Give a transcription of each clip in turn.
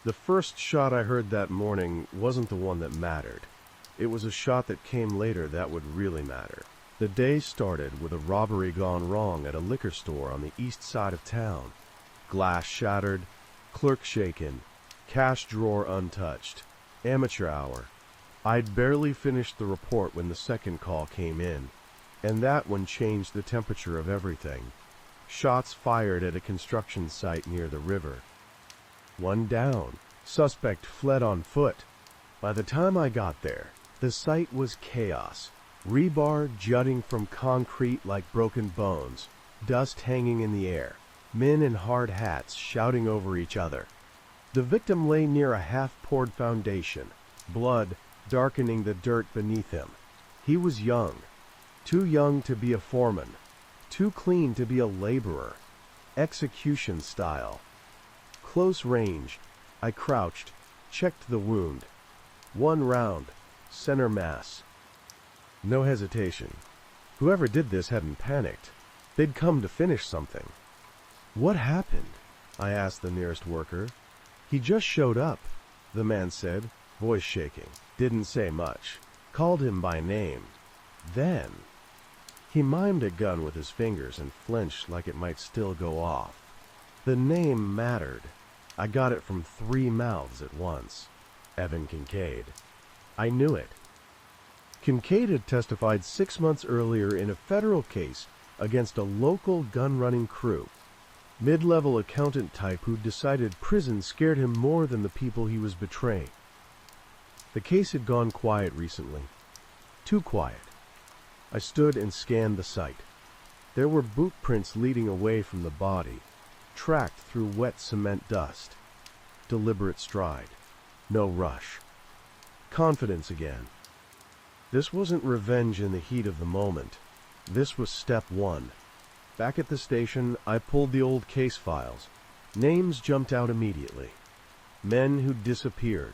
The first shot I heard that morning wasn't the one that mattered. It was a shot that came later that would really matter. The day started with a robbery gone wrong at a liquor store on the east side of town. Glass shattered, clerk shaken, cash drawer untouched. Amateur hour. I'd barely finished the report when the second call came in, and that one changed the temperature of everything. Shots fired at a construction site near the river. One down. Suspect fled on foot. By the time I got there, the site was chaos. Rebar jutting from concrete like broken bones, dust hanging in the air, men in hard hats shouting over each other. The victim lay near a half-poured foundation, blood darkening the dirt beneath him. He was young, too young to be a foreman, too clean to be a laborer. Execution style. Close range. I crouched, checked the wound. One round, center mass. No hesitation. Whoever did this hadn't panicked. They'd come to finish something. What happened? I asked the nearest worker. He just showed up, the man said, voice shaking. Didn't say much. Called him by name. Then, he mimed a gun with his fingers and flinched like it might still go off. The name mattered. I got it from 3 mouths at once. Evan Kincaid. I knew it. Kincaid had testified 6 months earlier in a federal case against a local gun-running crew. Mid-level accountant type who decided prison scared him more than the people he was betraying. The case had gone quiet recently. Too quiet. I stood and scanned the site. There were boot prints leading away from the body, tracked through wet cement dust. Deliberate stride. No rush. Confidence again. This wasn't revenge in the heat of the moment. This was step 1. Back at the station, I pulled the old case files. Names jumped out immediately. Men who disappeared.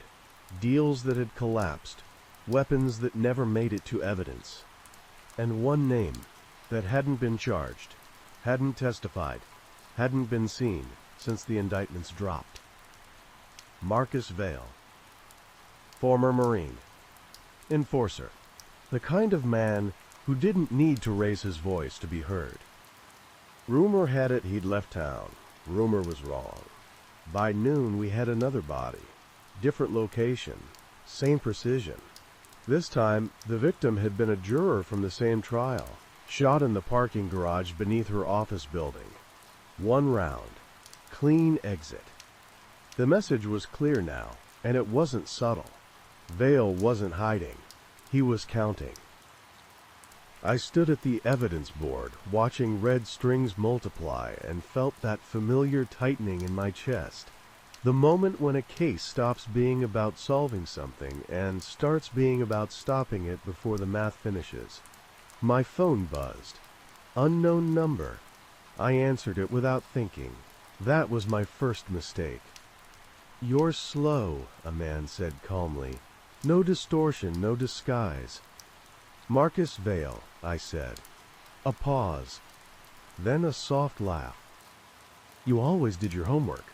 Deals that had collapsed. Weapons that never made it to evidence. And one name that hadn't been charged, hadn't testified, hadn't been seen since the indictments dropped. Marcus Vale. Former Marine. Enforcer. The kind of man who didn't need to raise his voice to be heard. Rumor had it he'd left town. Rumor was wrong. By noon we had another body. Different location. Same precision. This time, the victim had been a juror from the same trial, shot in the parking garage beneath her office building. 1 round. Clean exit. The message was clear now, and it wasn't subtle. Vale wasn't hiding. He was counting. I stood at the evidence board, watching red strings multiply, and felt that familiar tightening in my chest. The moment when a case stops being about solving something and starts being about stopping it before the math finishes. My phone buzzed. Unknown number. I answered it without thinking. That was my first mistake. "You're slow," a man said calmly. "No distortion, no disguise." "Marcus Vale," I said. A pause. Then a soft laugh. "You always did your homework."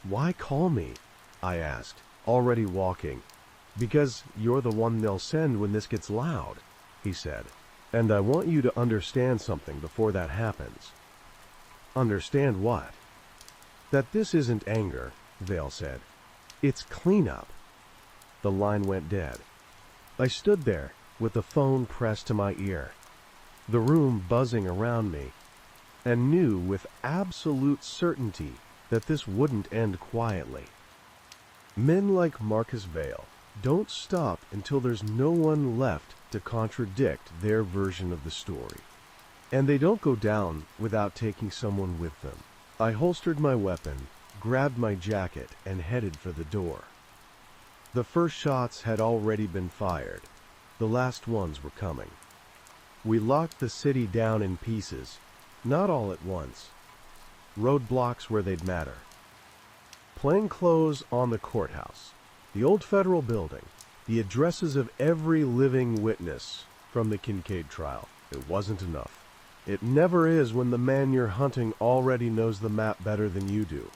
"Why call me?" I asked, already walking. "Because you're the one they'll send when this gets loud," he said. "And I want you to understand something before that happens." "Understand what?" "That this isn't anger," Vale said. "It's cleanup." The line went dead. I stood there, with the phone pressed to my ear, the room buzzing around me, and knew with absolute certainty that this wouldn't end quietly. Men like Marcus Vale don't stop until there's no one left to contradict their version of the story. And they don't go down without taking someone with them. I holstered my weapon, grabbed my jacket, and headed for the door. The first shots had already been fired. The last ones were coming. We locked the city down in pieces, not all at once. Roadblocks where they'd matter. Plainclothes on the courthouse, the old federal building, the addresses of every living witness from the Kincaid trial. It wasn't enough. It never is when the man you're hunting already knows the map better than you do.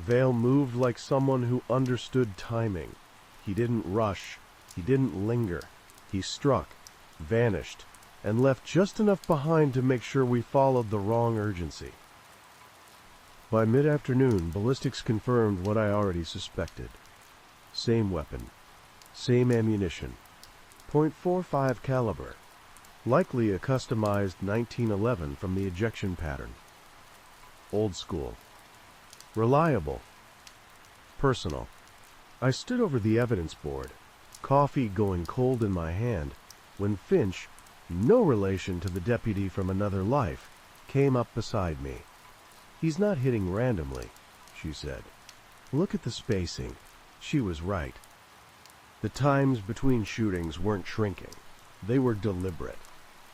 Vale moved like someone who understood timing. He didn't rush. He didn't linger. He struck, vanished, and left just enough behind to make sure we followed the wrong urgency. By mid-afternoon, ballistics confirmed what I already suspected. Same weapon, same ammunition, .45 caliber, likely a customized 1911 from the ejection pattern. Old school. Reliable. Personal. I stood over the evidence board, coffee going cold in my hand, when Finch, no relation to the deputy from another life, came up beside me. "He's not hitting randomly," she said. "Look at the spacing." She was right. The times between shootings weren't shrinking. They were deliberate.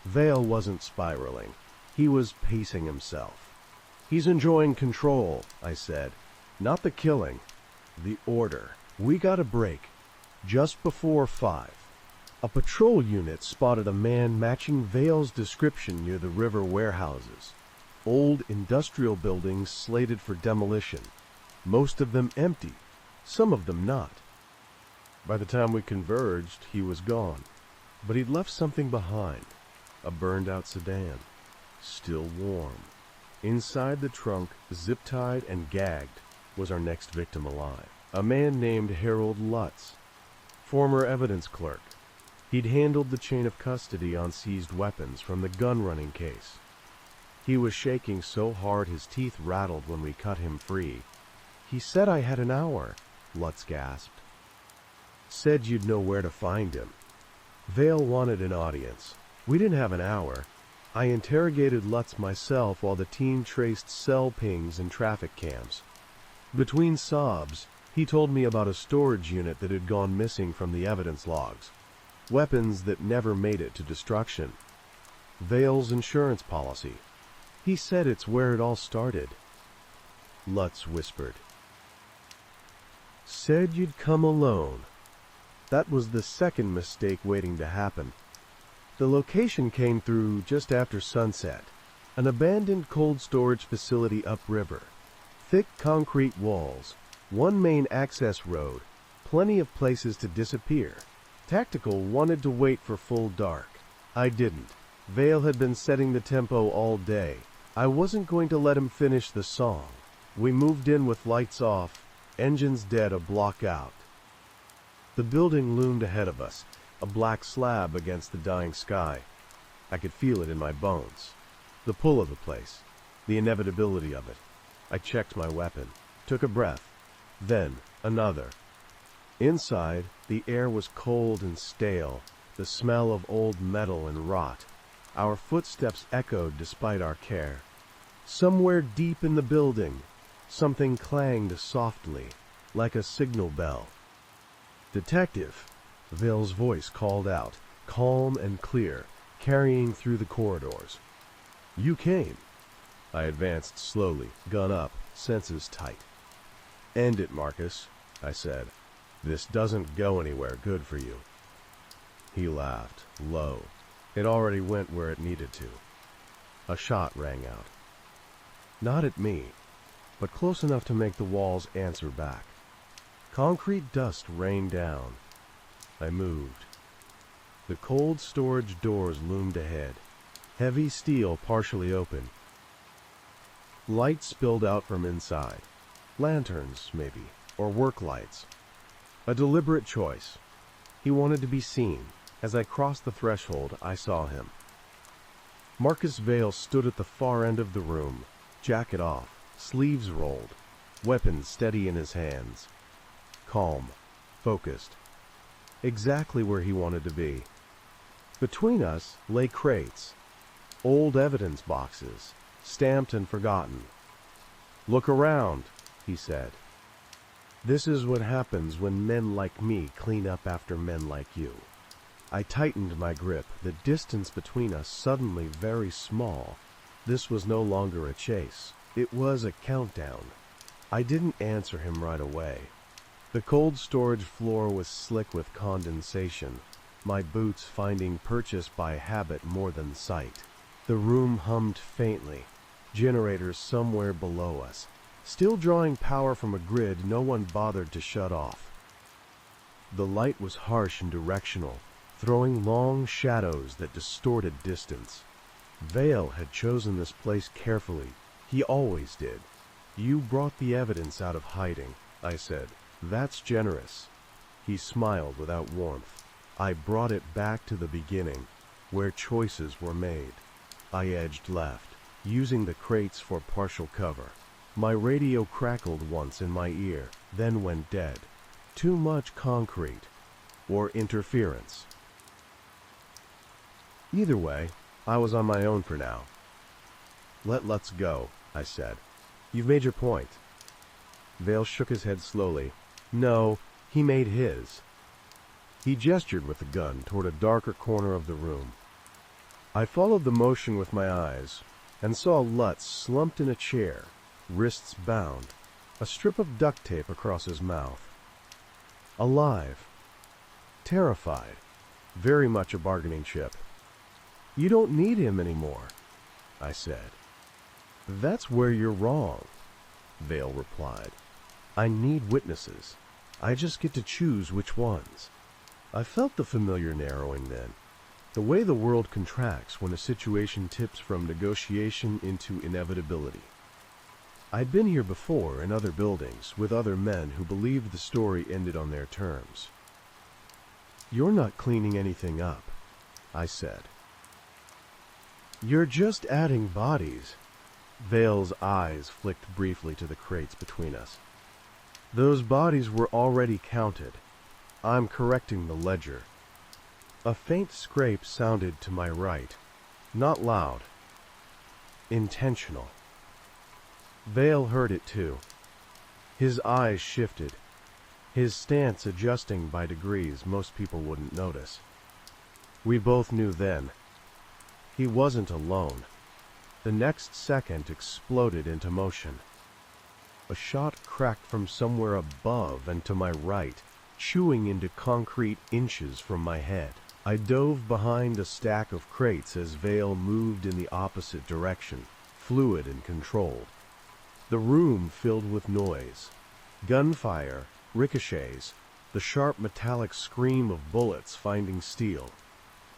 Vale wasn't spiraling. He was pacing himself. "He's enjoying control," I said. "Not the killing. The order. We got a break. Just before 5. A patrol unit spotted a man matching Vale's description near the river warehouses. Old industrial buildings slated for demolition. Most of them empty. Some of them not. By the time we converged, he was gone. But he'd left something behind. A burned-out sedan. Still warm. Inside the trunk, zip-tied and gagged, was our next victim alive. A man named Harold Lutz. Former evidence clerk. He'd handled the chain of custody on seized weapons from the gun-running case. He was shaking so hard his teeth rattled when we cut him free. "He said I had an hour," Lutz gasped. "Said you'd know where to find him." Vale wanted an audience. We didn't have an hour. I interrogated Lutz myself while the team traced cell pings and traffic cams. Between sobs, he told me about a storage unit that had gone missing from the evidence logs. Weapons that never made it to destruction. Vale's insurance policy. He said it's where it all started. Lutz whispered. "Said you'd come alone." That was the second mistake waiting to happen. The location came through just after sunset. An abandoned cold storage facility upriver. Thick concrete walls. One main access road. Plenty of places to disappear. Tactical wanted to wait for full dark. I didn't. Vale had been setting the tempo all day. I wasn't going to let him finish the song. We moved in with lights off, engines dead a block out. The building loomed ahead of us, a black slab against the dying sky. I could feel it in my bones. The pull of the place, the inevitability of it. I checked my weapon, took a breath, then another. Inside, the air was cold and stale, the smell of old metal and rot. Our footsteps echoed despite our care. Somewhere deep in the building, something clanged softly, like a signal bell. "Detective," Vale's voice called out, calm and clear, carrying through the corridors. "You came." I advanced slowly, gun up, senses tight. "End it, Marcus," I said. "This doesn't go anywhere good for you." He laughed, low. It already went where it needed to. A shot rang out. Not at me, but close enough to make the walls answer back. Concrete dust rained down. I moved. The cold storage doors loomed ahead, heavy steel partially open. Light spilled out from inside. Lanterns, maybe, or work lights. A deliberate choice. He wanted to be seen. As I crossed the threshold, I saw him. Marcus Vale stood at the far end of the room, jacket off, sleeves rolled, weapon steady in his hands. Calm, focused. Exactly where he wanted to be. Between us lay crates, old evidence boxes, stamped and forgotten. "Look around," he said. "This is what happens when men like me clean up after men like you." I tightened my grip, the distance between us suddenly very small. This was no longer a chase. It was a countdown. I didn't answer him right away. The cold storage floor was slick with condensation, my boots finding purchase by habit more than sight. The room hummed faintly, generators somewhere below us, still drawing power from a grid no one bothered to shut off. The light was harsh and directional, throwing long shadows that distorted distance. Vale had chosen this place carefully. He always did. You brought the evidence out of hiding, I said. That's generous. He smiled without warmth. I brought it back to the beginning, where choices were made. I edged left, using the crates for partial cover. My radio crackled once in my ear, then went dead. Too much concrete, or interference. Either way, I was on my own for now. Let's go, I said. You've made your point. Vale shook his head slowly. No, he made his. He gestured with the gun toward a darker corner of the room. I followed the motion with my eyes and saw Lutz slumped in a chair, wrists bound, a strip of duct tape across his mouth. Alive. Terrified. Very much a bargaining chip. You don't need him anymore, I said. That's where you're wrong, Vale replied. I need witnesses. I just get to choose which ones. I felt the familiar narrowing then, the way the world contracts when a situation tips from negotiation into inevitability. I'd been here before in other buildings with other men who believed the story ended on their terms. You're not cleaning anything up, I said. You're just adding bodies. Vale's eyes flicked briefly to the crates between us. Those bodies were already counted. I'm correcting the ledger. A faint scrape sounded to my right. Not loud. Intentional. Vale heard it too. His eyes shifted, his stance adjusting by degrees most people wouldn't notice. We both knew then. He wasn't alone. The next second exploded into motion. A shot cracked from somewhere above and to my right, chewing into concrete inches from my head. I dove behind a stack of crates as Vale moved in the opposite direction, fluid and controlled. The room filled with noise. Gunfire, ricochets, the sharp metallic scream of bullets finding steel.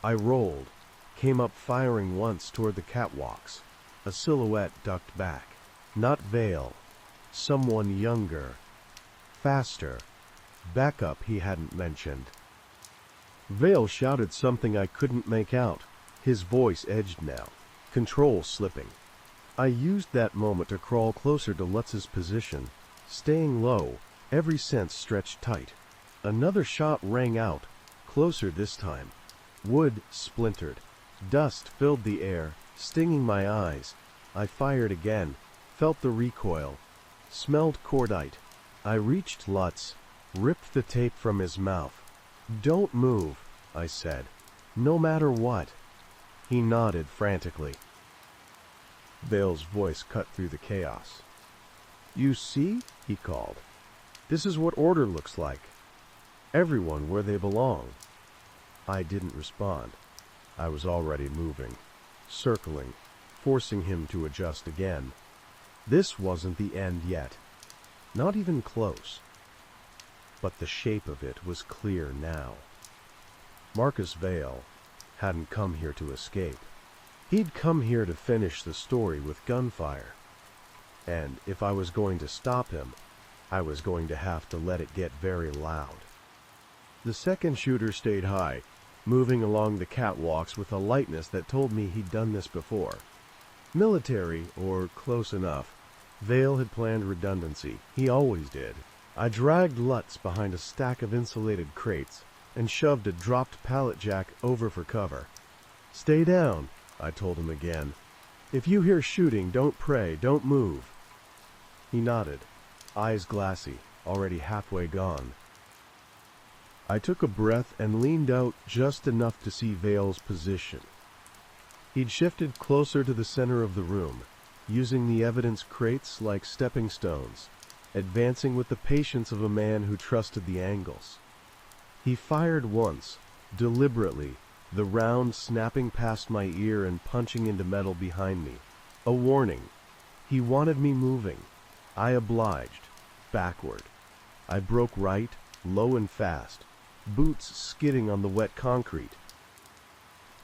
I rolled, came up firing once toward the catwalks. A silhouette ducked back. Not Vale. Someone younger. Faster. Backup he hadn't mentioned. Vale shouted something I couldn't make out. His voice edged now. Control slipping. I used that moment to crawl closer to Lutz's position, staying low, every sense stretched tight. Another shot rang out, closer this time. Wood splintered. Dust filled the air, stinging my eyes. I fired again, felt the recoil, smelled cordite. I reached Lutz, ripped the tape from his mouth. Don't move, I said, no matter what. He nodded frantically. Vale's voice cut through the chaos. You see, he called. This is what order looks like. Everyone where they belong. I didn't respond. I was already moving, circling, forcing him to adjust again. This wasn't the end yet. Not even close. But the shape of it was clear now. Marcus Vale hadn't come here to escape. He'd come here to finish the story with gunfire. And if I was going to stop him, I was going to have to let it get very loud. The second shooter stayed high, moving along the catwalks with a lightness that told me he'd done this before. Military, or close enough. Vale had planned redundancy. He always did. I dragged Lutz behind a stack of insulated crates and shoved a dropped pallet jack over for cover. Stay down, I told him again. If you hear shooting, don't pray, don't move. He nodded, eyes glassy, already halfway gone. I took a breath and leaned out just enough to see Vale's position. He'd shifted closer to the center of the room, using the evidence crates like stepping stones, advancing with the patience of a man who trusted the angles. He fired once, deliberately, the round snapping past my ear and punching into metal behind me. A warning. He wanted me moving. I obliged. Backward. I broke right, low and fast, boots skidding on the wet concrete.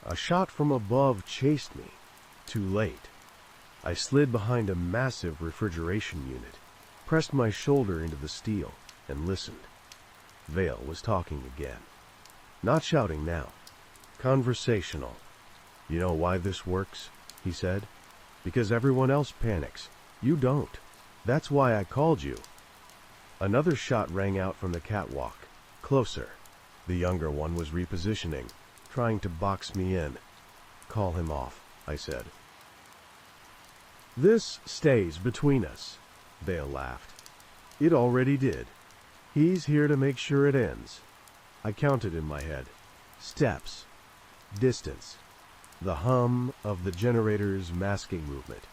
A shot from above chased me. Too late. I slid behind a massive refrigeration unit, pressed my shoulder into the steel, and listened. Vale was talking again. Not shouting now. Conversational. "You know why this works?" he said. "Because everyone else panics. You don't. That's why I called you." Another shot rang out from the catwalk. Closer. The younger one was repositioning, trying to box me in. "Call him off," I said. "This stays between us," Vale laughed. "It already did. He's here to make sure it ends." I counted in my head. Steps. Distance. The hum of the generator's masking movement.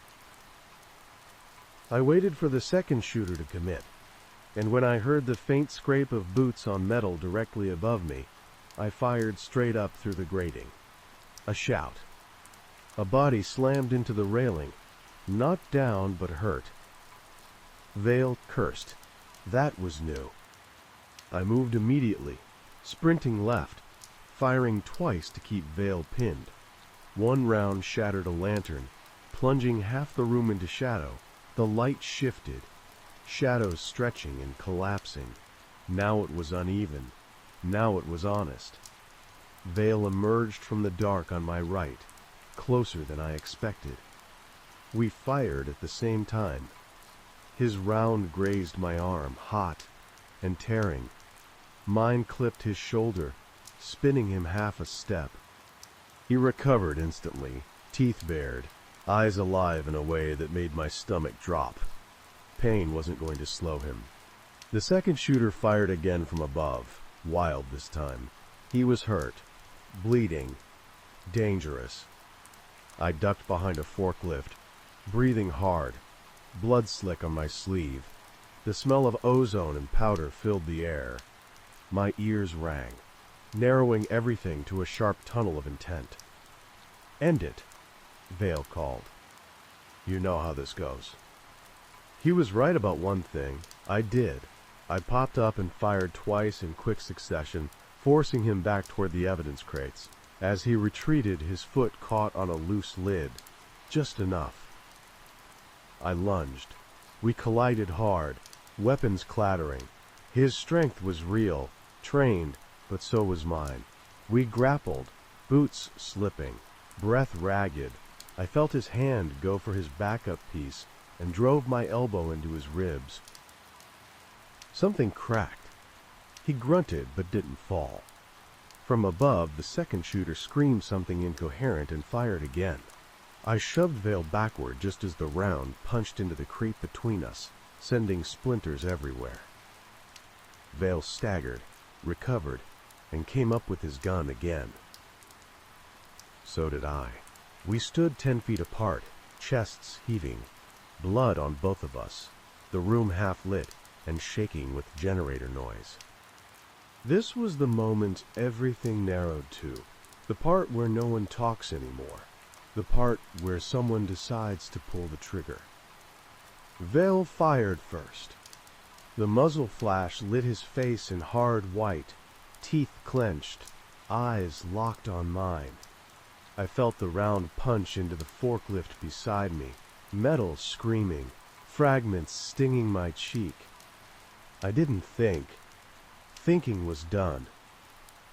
I waited for the second shooter to commit, and when I heard the faint scrape of boots on metal directly above me, I fired straight up through the grating. A shout. A body slammed into the railing, not down but hurt. Vale cursed. That was new. I moved immediately, sprinting left, firing twice to keep Vale pinned. One round shattered a lantern, plunging half the room into shadow. The light shifted, shadows stretching and collapsing. Now it was uneven. Now it was honest. Vale emerged from the dark on my right, closer than I expected. We fired at the same time. His round grazed my arm, hot and tearing. Mine clipped his shoulder, spinning him half a step. He recovered instantly, teeth bared, eyes alive in a way that made my stomach drop. Pain wasn't going to slow him. The second shooter fired again from above, wild this time. He was hurt, bleeding, dangerous. I ducked behind a forklift, breathing hard, blood slick on my sleeve. The smell of ozone and powder filled the air. My ears rang, narrowing everything to a sharp tunnel of intent. "End it," Vale called. "You know how this goes." He was right about one thing. I did. I popped up and fired twice in quick succession, forcing him back toward the evidence crates. As he retreated, his foot caught on a loose lid. Just enough. I lunged. We collided hard, weapons clattering. His strength was real, trained, but so was mine. We grappled, boots slipping, breath ragged. I felt his hand go for his backup piece and drove my elbow into his ribs. Something cracked. He grunted but didn't fall. From above, the second shooter screamed something incoherent and fired again. I shoved Vale backward just as the round punched into the crate between us, sending splinters everywhere. Vale staggered, recovered, and came up with his gun again. So did I. We stood 10 feet apart, chests heaving, blood on both of us, the room half lit and shaking with generator noise. This was the moment everything narrowed to, the part where no one talks anymore, the part where someone decides to pull the trigger. Vale fired first. The muzzle flash lit his face in hard white, teeth clenched, eyes locked on mine. I felt the round punch into the forklift beside me, metal screaming, fragments stinging my cheek. I didn't think. Thinking was done.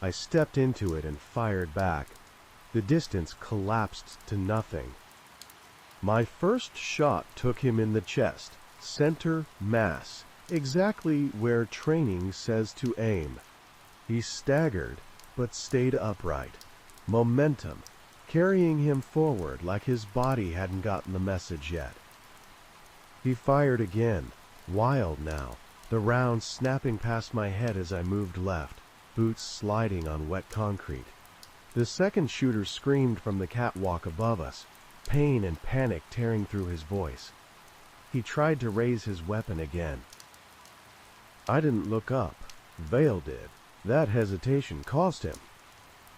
I stepped into it and fired back. The distance collapsed to nothing. My first shot took him in the chest, center mass, exactly where training says to aim. He staggered, but stayed upright. Momentum, carrying him forward like his body hadn't gotten the message yet. He fired again, wild now, the round snapping past my head as I moved left, boots sliding on wet concrete. The second shooter screamed from the catwalk above us, pain and panic tearing through his voice. He tried to raise his weapon again. I didn't look up. Vale did. That hesitation cost him.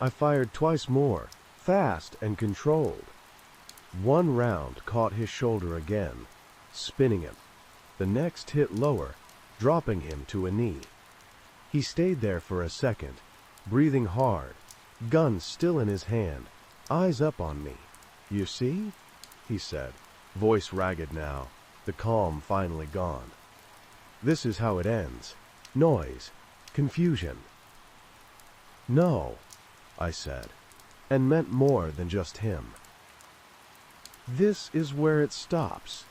I fired twice more, fast and controlled. One round caught his shoulder again, spinning him. The next hit lower, dropping him to a knee. He stayed there for a second, breathing hard, gun still in his hand, eyes up on me. "You see?" he said, voice ragged now, the calm finally gone. "This is how it ends. Noise. Confusion." "No," I said, and meant more than just him. "This is where it stops."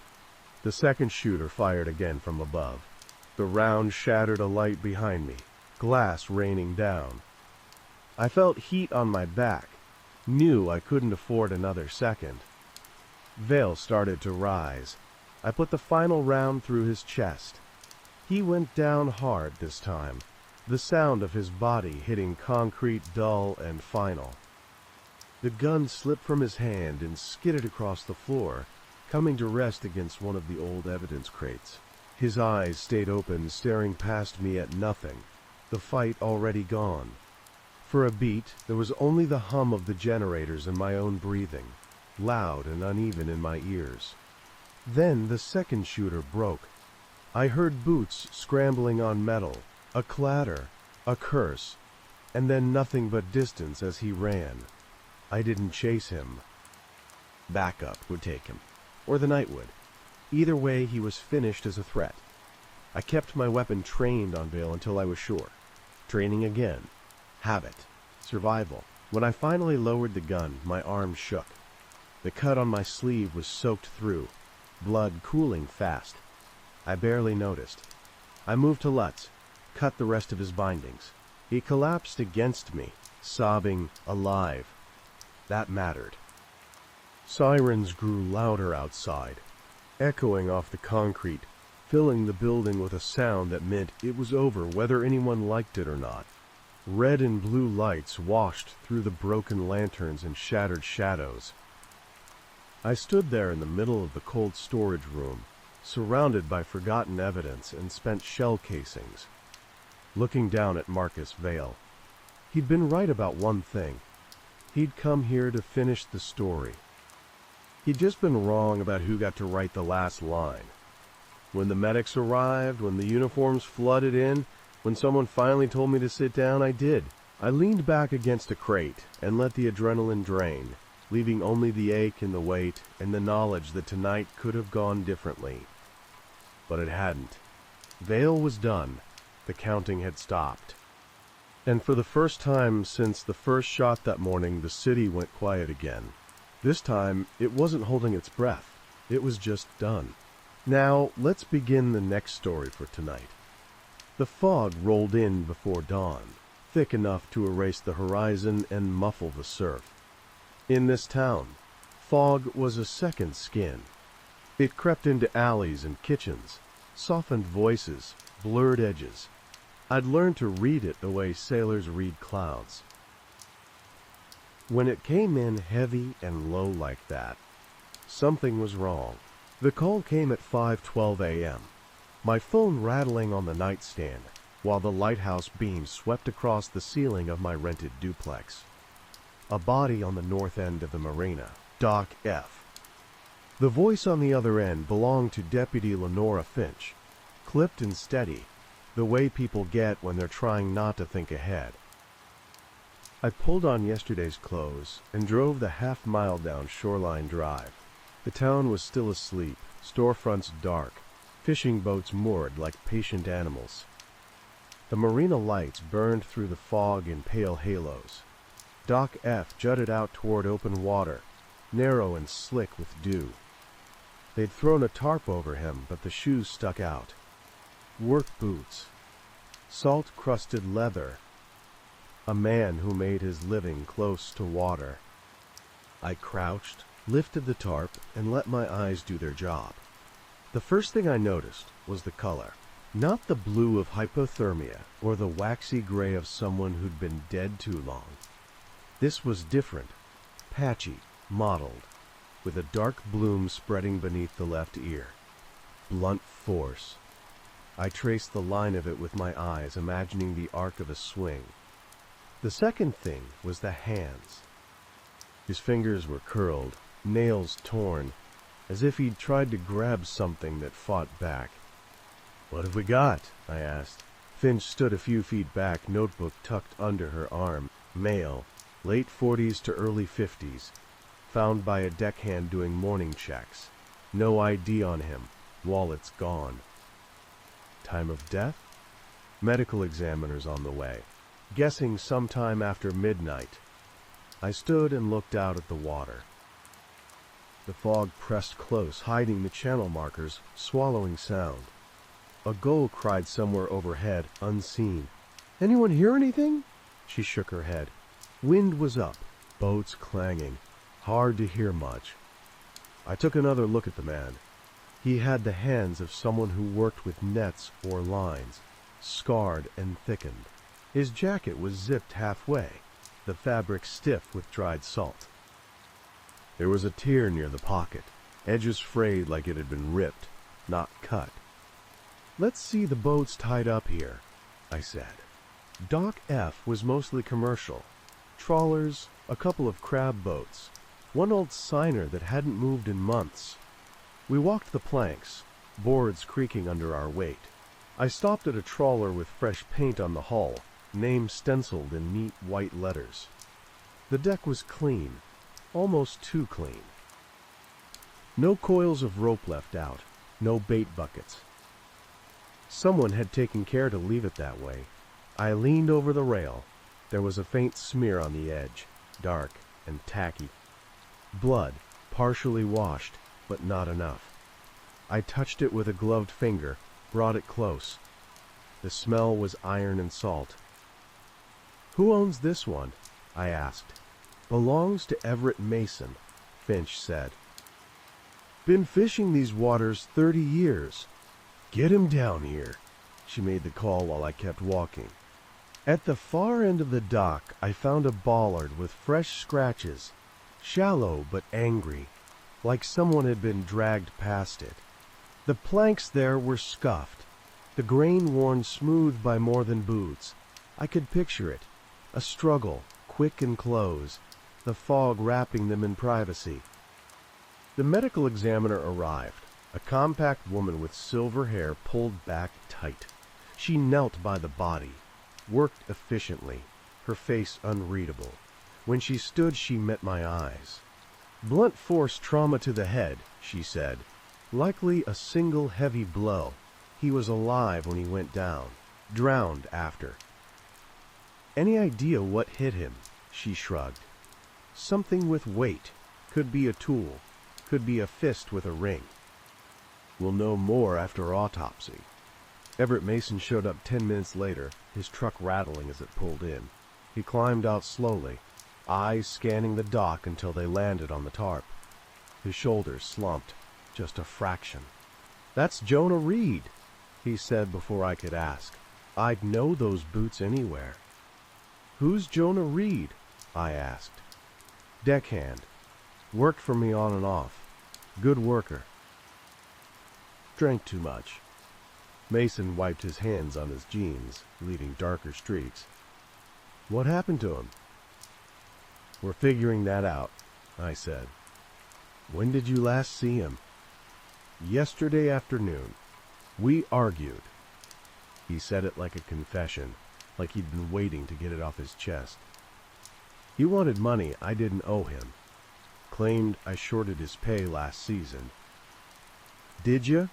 The second shooter fired again from above. The round shattered a light behind me, glass raining down. I felt heat on my back, knew I couldn't afford another second. Vale started to rise. I put the final round through his chest. He went down hard this time, the sound of his body hitting concrete dull and final. The gun slipped from his hand and skidded across the floor, coming to rest against one of the old evidence crates. His eyes stayed open, staring past me at nothing, the fight already gone. For a beat, there was only the hum of the generators and my own breathing, loud and uneven in my ears. Then the second shooter broke. I heard boots scrambling on metal, a clatter, a curse, and then nothing but distance as he ran. I didn't chase him. Backup would take him, or the night would. Either way, he was finished as a threat. I kept my weapon trained on Vale until I was sure. Training again. Habit. Survival. When I finally lowered the gun, my arm shook. The cut on my sleeve was soaked through, blood cooling fast. I barely noticed. I moved to Lutz, cut the rest of his bindings. He collapsed against me, sobbing, alive. That mattered. Sirens grew louder outside, echoing off the concrete, filling the building with a sound that meant it was over whether anyone liked it or not. Red and blue lights washed through the broken lanterns and shattered shadows. I stood there in the middle of the cold storage room, surrounded by forgotten evidence and spent shell casings, looking down at Marcus Vale. He'd been right about one thing. He'd come here to finish the story. He'd just been wrong about who got to write the last line. When the medics arrived, when the uniforms flooded in, when someone finally told me to sit down, I did. I leaned back against a crate and let the adrenaline drain, leaving only the ache and the weight and the knowledge that tonight could have gone differently. But it hadn't. Vale was done. The counting had stopped. And for the first time since the first shot that morning, the city went quiet again. This time, it wasn't holding its breath. It was just done. Now, let's begin the next story for tonight. The fog rolled in before dawn, thick enough to erase the horizon and muffle the surf. In this town, fog was a second skin. It crept into alleys and kitchens, softened voices, blurred edges. I'd learned to read it the way sailors read clouds. When it came in heavy and low like that, something was wrong. The call came at 5:12 a.m., my phone rattling on the nightstand, while the lighthouse beam swept across the ceiling of my rented duplex. A body on the north end of the marina, Doc F. The voice on the other end belonged to Deputy Lenora Finch, clipped and steady, the way people get when they're trying not to think ahead. I pulled on yesterday's clothes and drove the half-mile down Shoreline Drive. The town was still asleep, storefronts dark, fishing boats moored like patient animals. The marina lights burned through the fog in pale halos. Doc F jutted out toward open water, narrow and slick with dew. They'd thrown a tarp over him, but the shoes stuck out. Work boots. Salt-crusted leather. A man who made his living close to water. I crouched, lifted the tarp, and let my eyes do their job. The first thing I noticed was the color. Not the blue of hypothermia or the waxy gray of someone who'd been dead too long. This was different, patchy, mottled, with a dark bloom spreading beneath the left ear. Blunt force. I traced the line of it with my eyes, imagining the arc of a swing. The second thing was the hands. His fingers were curled, nails torn, as if he'd tried to grab something that fought back. "What have we got?" I asked. Finch stood a few feet back, notebook tucked under her arm. Male, late 40s to early 50s. Found by a deckhand doing morning checks. No ID on him. Wallet's gone. Time of death? Medical examiner's on the way. Guessing sometime after midnight. I stood and looked out at the water. The fog pressed close, hiding the channel markers, swallowing sound. A gull cried somewhere overhead, unseen. "Anyone hear anything?" She shook her head. Wind was up, boats clanging. Hard to hear much. I took another look at the man. He had the hands of someone who worked with nets or lines, scarred and thickened. His jacket was zipped halfway, the fabric stiff with dried salt. There was a tear near the pocket, edges frayed like it had been ripped, not cut. "Let's see the boats tied up here," I said. Dock F was mostly commercial. Trawlers, a couple of crab boats, one old seiner that hadn't moved in months. We walked the planks, boards creaking under our weight. I stopped at a trawler with fresh paint on the hull, name stenciled in neat white letters. The deck was clean, almost too clean. No coils of rope left out, no bait buckets. Someone had taken care to leave it that way. I leaned over the rail. There was a faint smear on the edge, dark and tacky. Blood, partially washed, but not enough. I touched it with a gloved finger, brought it close. The smell was iron and salt. "Who owns this one?" I asked. "Belongs to Everett Mason," Finch said. "Been fishing these waters 30 years. Get him down here." She made the call while I kept walking. At the far end of the dock, I found a bollard with fresh scratches, shallow but angry, like someone had been dragged past it. The planks there were scuffed, the grain worn smooth by more than boots. I could picture it, a struggle, quick and close, the fog wrapping them in privacy. The medical examiner arrived, a compact woman with silver hair pulled back tight. She knelt by the body, worked efficiently, her face unreadable. When she stood, she met my eyes. "Blunt force trauma to the head," she said. "Likely a single heavy blow. He was alive when he went down, drowned after." "Any idea what hit him?" She shrugged. "Something with weight. Could be a tool. Could be a fist with a ring. We'll know more after autopsy." Everett Mason showed up 10 minutes later, his truck rattling as it pulled in. He climbed out slowly, eyes scanning the dock until they landed on the tarp. His shoulders slumped, just a fraction. "That's Jonah Reed," he said before I could ask. I'd know those boots anywhere. "Who's Jonah Reed?" I asked. "Deckhand. Worked for me on and off. Good worker. Drank too much." Mason wiped his hands on his jeans, leaving darker streaks. "What happened to him?" "We're figuring that out," I said. "When did you last see him?" "Yesterday afternoon. We argued." He said it like a confession, like he'd been waiting to get it off his chest. "He wanted money I didn't owe him. Claimed I shorted his pay last season." "Did you?"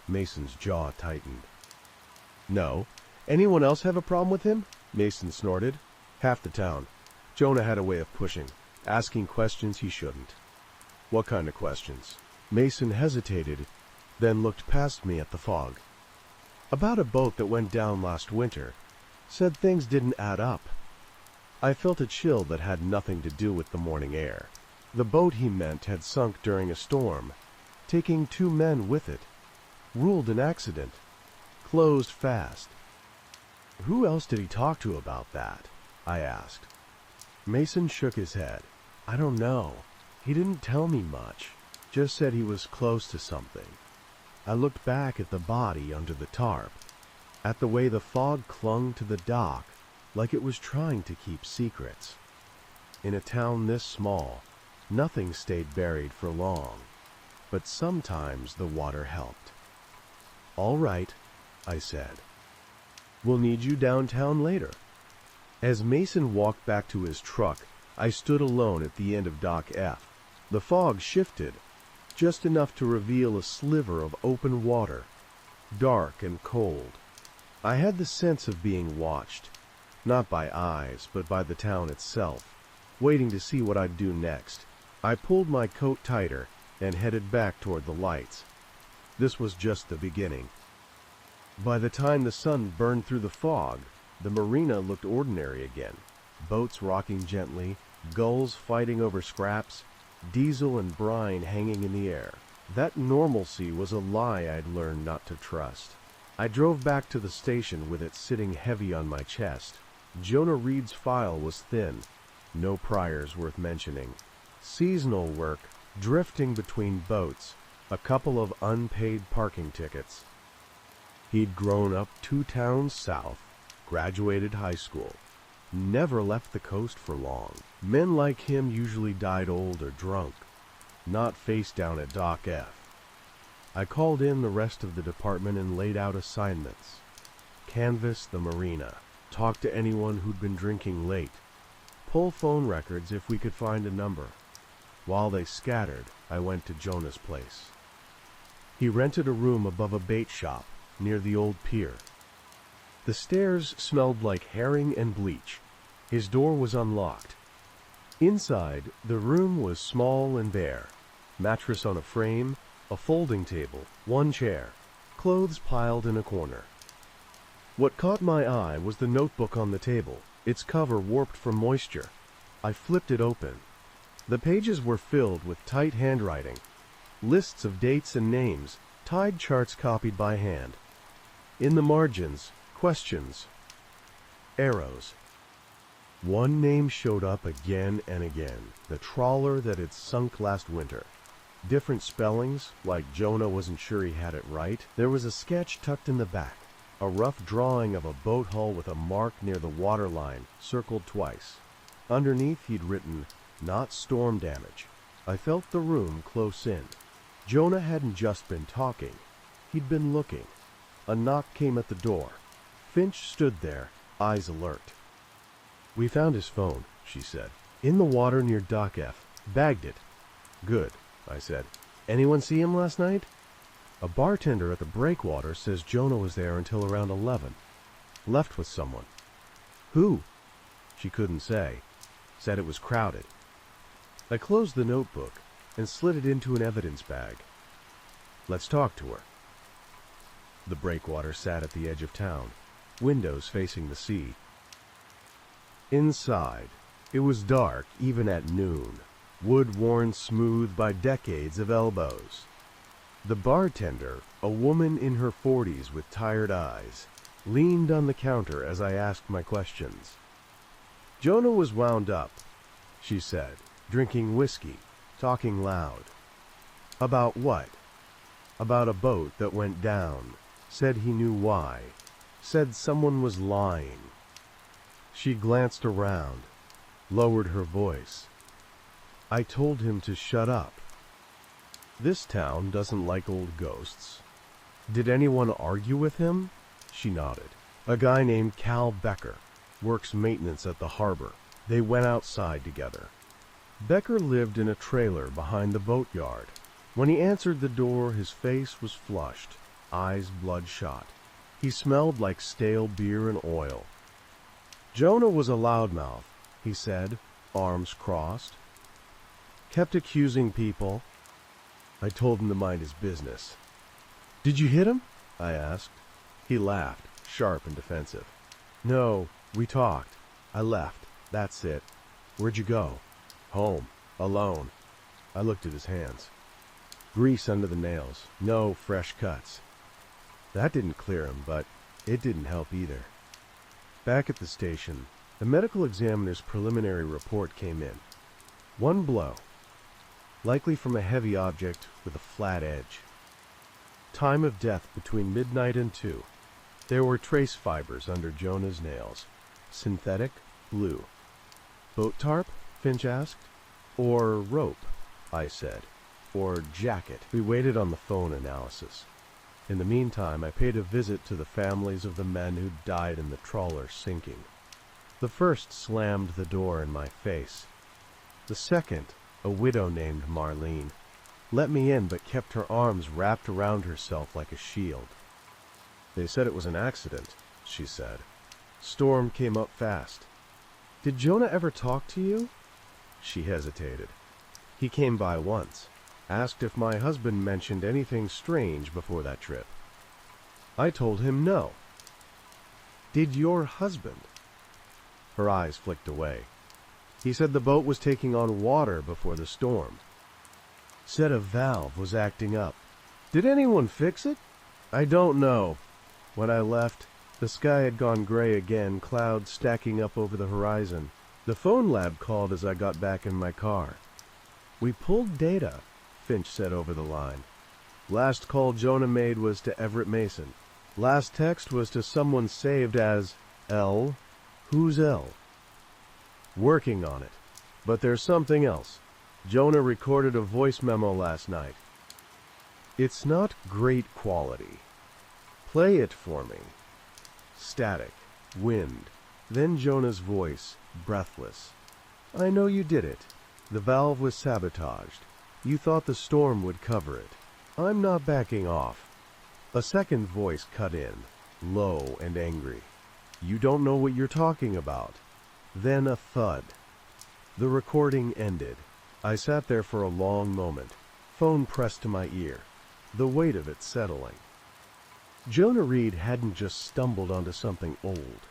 Mason's jaw tightened. "No. Anyone else have a problem with him?" Mason snorted. "Half the town. Jonah had a way of pushing, asking questions he shouldn't." "What kind of questions?" Mason hesitated, then looked past me at the fog. "About a boat that went down last winter. Said things didn't add up." I felt a chill that had nothing to do with the morning air. The boat he meant had sunk during a storm, taking 2 men with it. Ruled an accident. Closed fast. "Who else did he talk to about that?" I asked. Mason shook his head. "I don't know. He didn't tell me much. Just said he was close to something." I looked back at the body under the tarp, at the way the fog clung to the dock like it was trying to keep secrets. In a town this small, nothing stayed buried for long, but sometimes the water helped. "All right," I said. "We'll need you downtown later." As Mason walked back to his truck, I stood alone at the end of Dock F. The fog shifted, just enough to reveal a sliver of open water, dark and cold. I had the sense of being watched, not by eyes, but by the town itself, waiting to see what I'd do next. I pulled my coat tighter and headed back toward the lights. This was just the beginning. By the time the sun burned through the fog, the marina looked ordinary again. Boats rocking gently, gulls fighting over scraps, diesel and brine hanging in the air. That normalcy was a lie I'd learned not to trust. I drove back to the station with it sitting heavy on my chest. Jonah Reed's file was thin, no priors worth mentioning. Seasonal work, drifting between boats, a couple of unpaid parking tickets. He'd grown up 2 towns south, graduated high school, never left the coast for long. Men like him usually died old or drunk, not face down at Dock F. I called in the rest of the department and laid out assignments. Canvass the marina, talk to anyone who'd been drinking late, pull phone records if we could find a number. While they scattered, I went to Jonah's place. He rented a room above a bait shop near the old pier. The stairs smelled like herring and bleach. His door was unlocked. Inside, the room was small and bare. Mattress on a frame, a folding table, 1 chair, clothes piled in a corner. What caught my eye was the notebook on the table, its cover warped from moisture. I flipped it open. The pages were filled with tight handwriting, lists of dates and names, tide charts copied by hand. In the margins, questions, arrows. One name showed up again and again, the trawler that had sunk last winter. Different spellings, like Jonah wasn't sure he had it right. There was a sketch tucked in the back, a rough drawing of a boat hull with a mark near the waterline, circled twice. Underneath he'd written, "Not storm damage." I felt the room close in. Jonah hadn't just been talking, he'd been looking. A knock came at the door. Finch stood there, eyes alert. "We found his phone," she said. "In the water near Dock F. Bagged it." "Good," I said. "Anyone see him last night?" "A bartender at the breakwater says Jonah was there until around 11. Left with someone." "Who?" She couldn't say. Said it was crowded. I closed the notebook and slid it into an evidence bag. "Let's talk to her." The breakwater sat at the edge of town, windows facing the sea. Inside, it was dark even at noon, wood worn smooth by decades of elbows. The bartender, a woman in her 40s with tired eyes, leaned on the counter as I asked my questions. "Jonah was wound up," she said, "drinking whiskey, talking loud." "About what?" "About a boat that went down. Said he knew why. Said someone was lying." She glanced around, lowered her voice. "I told him to shut up. This town doesn't like old ghosts." "Did anyone argue with him?" She nodded. "A guy named Cal Becker. Works maintenance at the harbor. They went outside together. Becker lived in a trailer behind the boatyard. When he answered the door, his face was flushed, eyes bloodshot. He smelled like stale beer and oil. Jonah was a loudmouth, he said, arms crossed. Kept accusing people. I told him to mind his business." "Did you hit him?" I asked. He laughed, sharp and defensive. "No, we talked. I left. That's it." "Where'd you go?" "Home. Alone." I looked at his hands. Grease under the nails. No fresh cuts. That didn't clear him, but it didn't help either. Back at the station, the medical examiner's preliminary report came in. 1 blow. Likely from a heavy object with a flat edge. Time of death between midnight and 2. There were trace fibers under Jonah's nails. Synthetic, blue. "Boat tarp?" Finch asked. "Or rope," I said. "Or jacket." We waited on the phone analysis. In the meantime, I paid a visit to the families of the men who died in the trawler sinking. The first slammed the door in my face. The second, a widow named Marlene, let me in but kept her arms wrapped around herself like a shield. They said it was an accident, she said. Storm came up fast. Did Jonah ever talk to you? She hesitated. He came by once, asked if my husband mentioned anything strange before that trip. I told him no. Did your husband? Her eyes flicked away. He said the boat was taking on water before the storm. Said a valve was acting up. Did anyone fix it? I don't know. When I left, the sky had gone gray again, clouds stacking up over the horizon. The phone lab called as I got back in my car. We pulled data, Finch said over the line. Last call Jonah made was to Everett Mason. Last text was to someone saved as L. Who's L? Working on it. But there's something else. Jonah recorded a voice memo last night. It's not great quality. Play it for me. Static, wind, then Jonah's voice, breathless. I know you did it. The valve was sabotaged. You thought the storm would cover it. I'm not backing off. A second voice cut in, low and angry. You don't know what you're talking about. Then a thud. The recording ended. I sat there for a long moment, phone pressed to my ear, the weight of it settling. Jonah Reed hadn't just stumbled onto something old.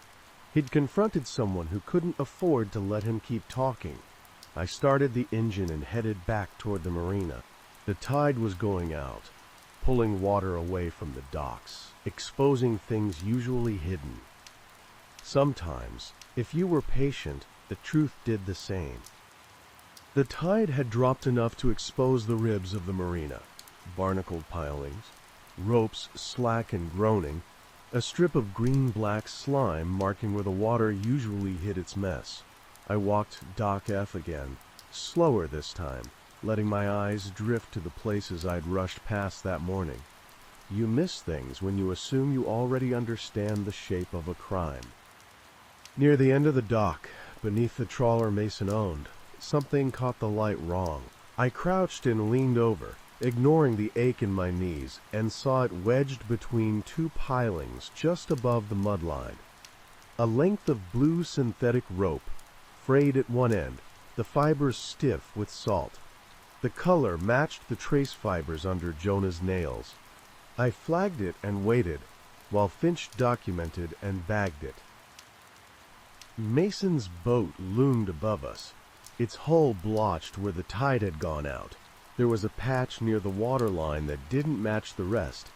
He'd confronted someone who couldn't afford to let him keep talking. I started the engine and headed back toward the marina. The tide was going out, pulling water away from the docks, exposing things usually hidden. Sometimes, if you were patient, the truth did the same. The tide had dropped enough to expose the ribs of the marina, barnacled pilings, ropes slack and groaning, a strip of green-black slime marking where the water usually hid its mess. I walked Dock F again, slower this time, letting my eyes drift to the places I'd rushed past that morning. You miss things when you assume you already understand the shape of a crime. Near the end of the dock, beneath the trawler Mason owned, something caught the light wrong. I crouched and leaned over, ignoring the ache in my knees, and saw it wedged between two pilings just above the mud line. A length of blue synthetic rope, frayed at one end, the fibers stiff with salt. The color matched the trace fibers under Jonah's nails. I flagged it and waited, while Finch documented and bagged it. Mason's boat loomed above us, its hull blotched where the tide had gone out. There was a patch near the waterline that didn't match the rest.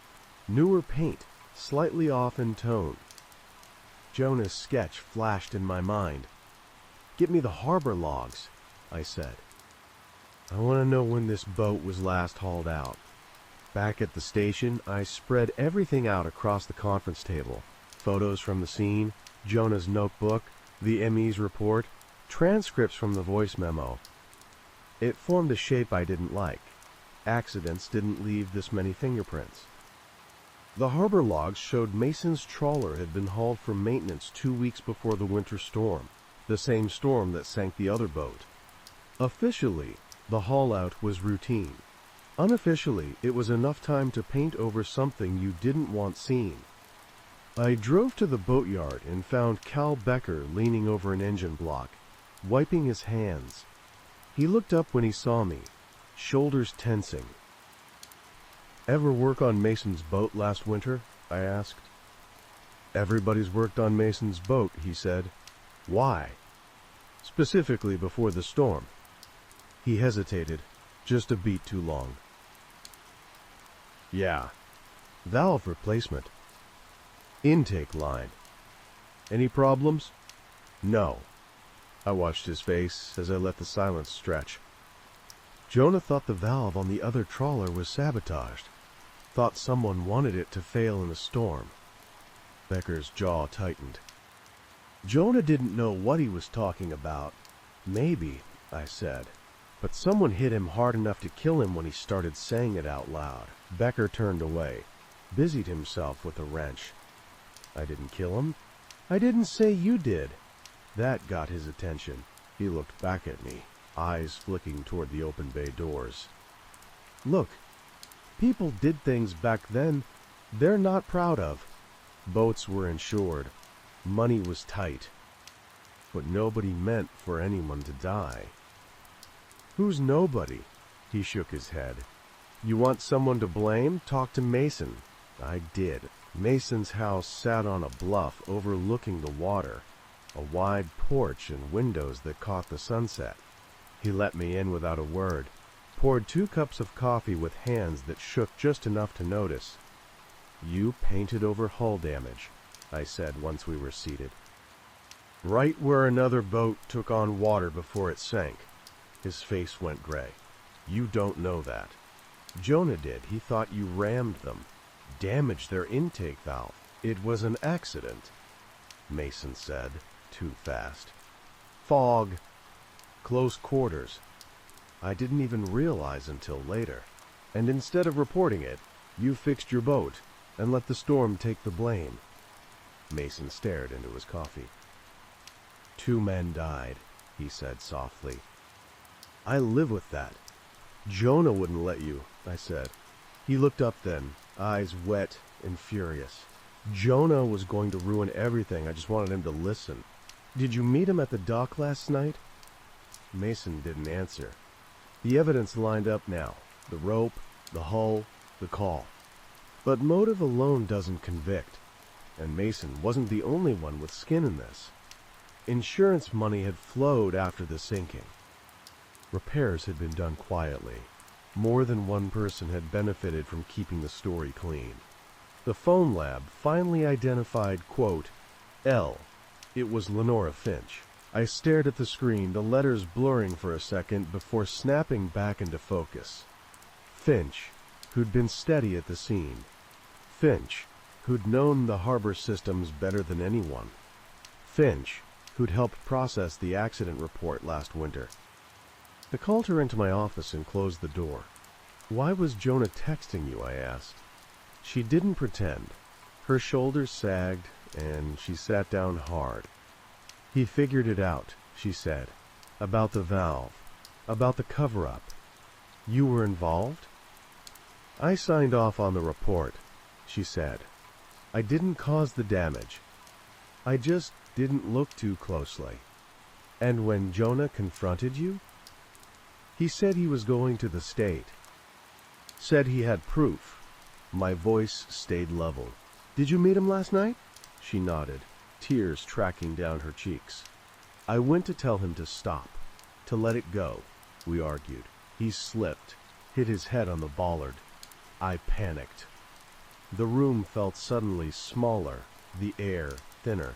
Newer paint, slightly off in tone. Jonah's sketch flashed in my mind. Get me the harbor logs, I said. I want to know when this boat was last hauled out. Back at the station, I spread everything out across the conference table. Photos from the scene, Jonah's notebook, the ME's report, transcripts from the voice memo. It formed a shape I didn't like. Accidents didn't leave this many fingerprints. The harbor logs showed Mason's trawler had been hauled for maintenance 2 weeks before the winter storm, the same storm that sank the other boat. Officially, the haul-out was routine. Unofficially, it was enough time to paint over something you didn't want seen. I drove to the boatyard and found Cal Becker leaning over an engine block, wiping his hands. He looked up when he saw me, shoulders tensing. Ever work on Mason's boat last winter? I asked. Everybody's worked on Mason's boat, he said. Why? Specifically before the storm. He hesitated, just a beat too long. Yeah. Valve replacement. Intake line. Any problems? No. I watched his face as I let the silence stretch. Jonah thought the valve on the other trawler was sabotaged. Thought someone wanted it to fail in a storm. Becker's jaw tightened. Jonah didn't know what he was talking about. Maybe, I said. But someone hit him hard enough to kill him when he started saying it out loud. Becker turned away. busied himself with a wrench. I didn't kill him. I didn't say you did. That got his attention. He looked back at me, eyes flicking toward the open bay doors. Look, people did things back then they're not proud of. Boats were insured. Money was tight. But nobody meant for anyone to die. Who's nobody? He shook his head. You want someone to blame? Talk to Mason. I did. Mason's house sat on a bluff overlooking the water, a wide porch and windows that caught the sunset. He let me in without a word, poured 2 cups of coffee with hands that shook just enough to notice. You painted over hull damage, I said once we were seated. Right where another boat took on water before it sank. His face went gray. You don't know that. Jonah did. He thought you rammed them, damaged their intake valve. It was an accident, Mason said, too fast. Fog. Close quarters. I didn't even realize until later. And instead of reporting it, you fixed your boat and let the storm take the blame. Mason stared into his coffee. 2 men died, he said softly. I live with that. Jonah wouldn't let you, I said. He looked up then, eyes wet and furious. Jonah was going to ruin everything. I just wanted him to listen. Did you meet him at the dock last night? Mason didn't answer. The evidence lined up now. The rope, the hull, the call. But motive alone doesn't convict. And Mason wasn't the only one with skin in this. Insurance money had flowed after the sinking. Repairs had been done quietly. More than one person had benefited from keeping the story clean. The phone lab finally identified, quote, L. It was Lenora Finch. I stared at the screen, the letters blurring for a second before snapping back into focus. Finch, who'd been steady at the scene. Finch, who'd known the harbor systems better than anyone. Finch, who'd helped process the accident report last winter. I called her into my office and closed the door. Why was Jonah texting you? I asked. She didn't pretend. Her shoulders sagged, and she sat down hard. He figured it out, she said. About the valve. About the cover-up. You were involved? I signed off on the report, she said. I didn't cause the damage. I just didn't look too closely. And when Jonah confronted you? He said he was going to the state. Said he had proof. My voice stayed level. Did you meet him last night? She nodded, tears tracking down her cheeks. I went to tell him to stop, to let it go, we argued. He slipped, hit his head on the bollard. I panicked. The room felt suddenly smaller, the air thinner.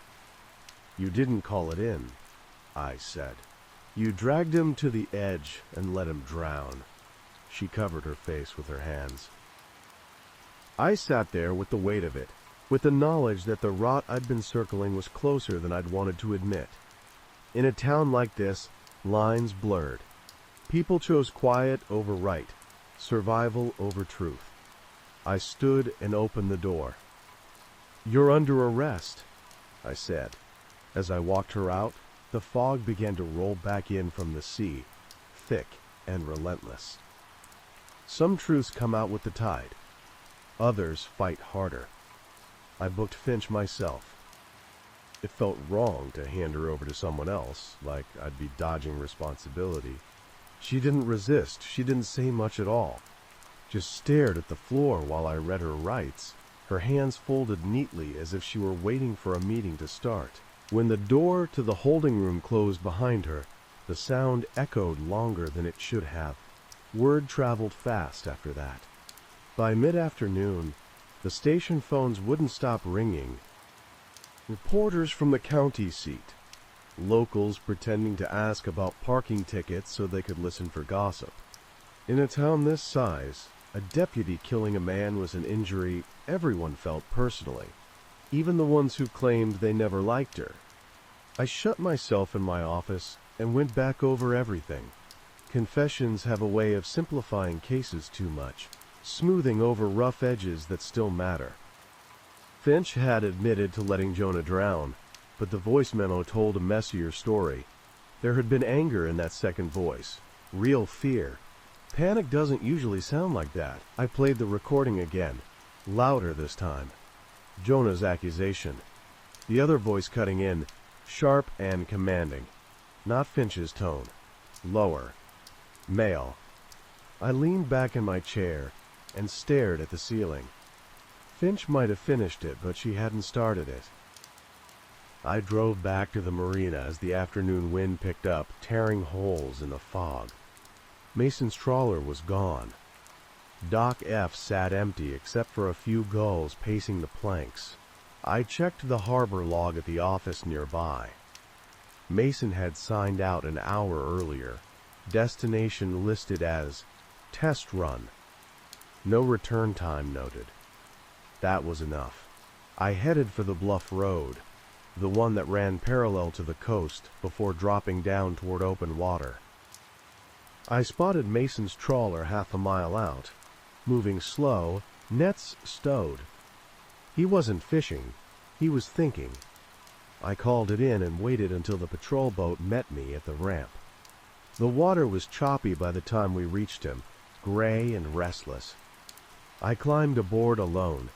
You didn't call it in, I said. You dragged him to the edge and let him drown. She covered her face with her hands. I sat there with the weight of it, with the knowledge that the rot I'd been circling was closer than I'd wanted to admit. In a town like this, lines blurred. People chose quiet over right, survival over truth. I stood and opened the door. You're under arrest, I said. As I walked her out, the fog began to roll back in from the sea, thick and relentless. Some truths come out with the tide. Others fight harder. I booked Finch myself. It felt wrong to hand her over to someone else, like I'd be dodging responsibility. She didn't resist. She didn't say much at all. Just stared at the floor while I read her rights, her hands folded neatly as if she were waiting for a meeting to start. When the door to the holding room closed behind her, the sound echoed longer than it should have. Word traveled fast after that. By mid-afternoon, the station phones wouldn't stop ringing. Reporters from the county seat. Locals pretending to ask about parking tickets so they could listen for gossip. In a town this size, a deputy killing a man was an injury everyone felt personally, even the ones who claimed they never liked her. I shut myself in my office and went back over everything. Confessions have a way of simplifying cases too much, smoothing over rough edges that still matter. Finch had admitted to letting Jonah drown, but the voice memo told a messier story. There had been anger in that second voice, real fear. Panic doesn't usually sound like that. I played the recording again, louder this time. Jonah's accusation. The other voice cutting in, sharp and commanding. Not Finch's tone. Lower. Male. I leaned back in my chair and stared at the ceiling. Finch might have finished it, but she hadn't started it. I drove back to the marina as the afternoon wind picked up, tearing holes in the fog. Mason's trawler was gone. Dock F sat empty except for a few gulls pacing the planks. I checked the harbor log at the office nearby. Mason had signed out an hour earlier. Destination listed as test run. No return time noted. That was enough. I headed for the bluff road, the one that ran parallel to the coast before dropping down toward open water. I spotted Mason's trawler half a mile out, moving slow, nets stowed. He wasn't fishing, he was thinking. I called it in and waited until the patrol boat met me at the ramp. The water was choppy by the time we reached him, gray and restless. I climbed aboard alone.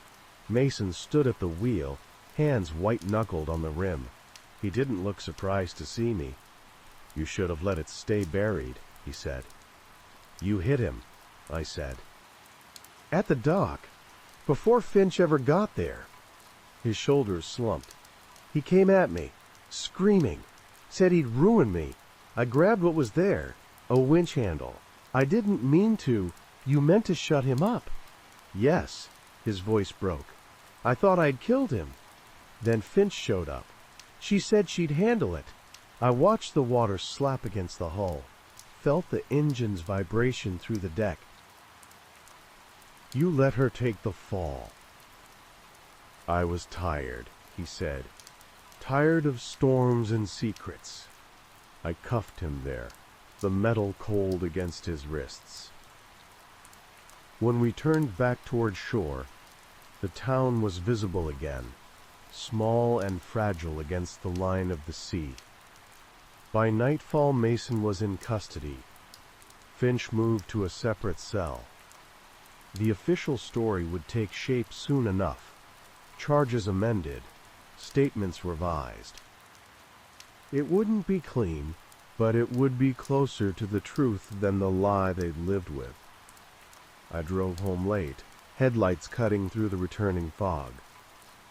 Mason stood at the wheel, hands white-knuckled on the rim. He didn't look surprised to see me. "You should have let it stay buried," he said. "You hit him," I said. "At the dock, before Finch ever got there." His shoulders slumped. "He came at me, screaming, said he'd ruin me. I grabbed what was there, a winch handle. I didn't mean to. You meant to shut him up." "Yes," his voice broke. "I thought I'd killed him." Then Finch showed up. She said she'd handle it. I watched the water slap against the hull, felt the engine's vibration through the deck. "You let her take the fall." "I was tired," he said. "Tired of storms and secrets." I cuffed him there, the metal cold against his wrists. When we turned back toward shore, the town was visible again, small and fragile against the line of the sea. By nightfall, Mason was in custody. Finch moved to a separate cell. The official story would take shape soon enough. Charges amended, statements revised. It wouldn't be clean, but it would be closer to the truth than the lie they'd lived with. I drove home late, headlights cutting through the returning fog.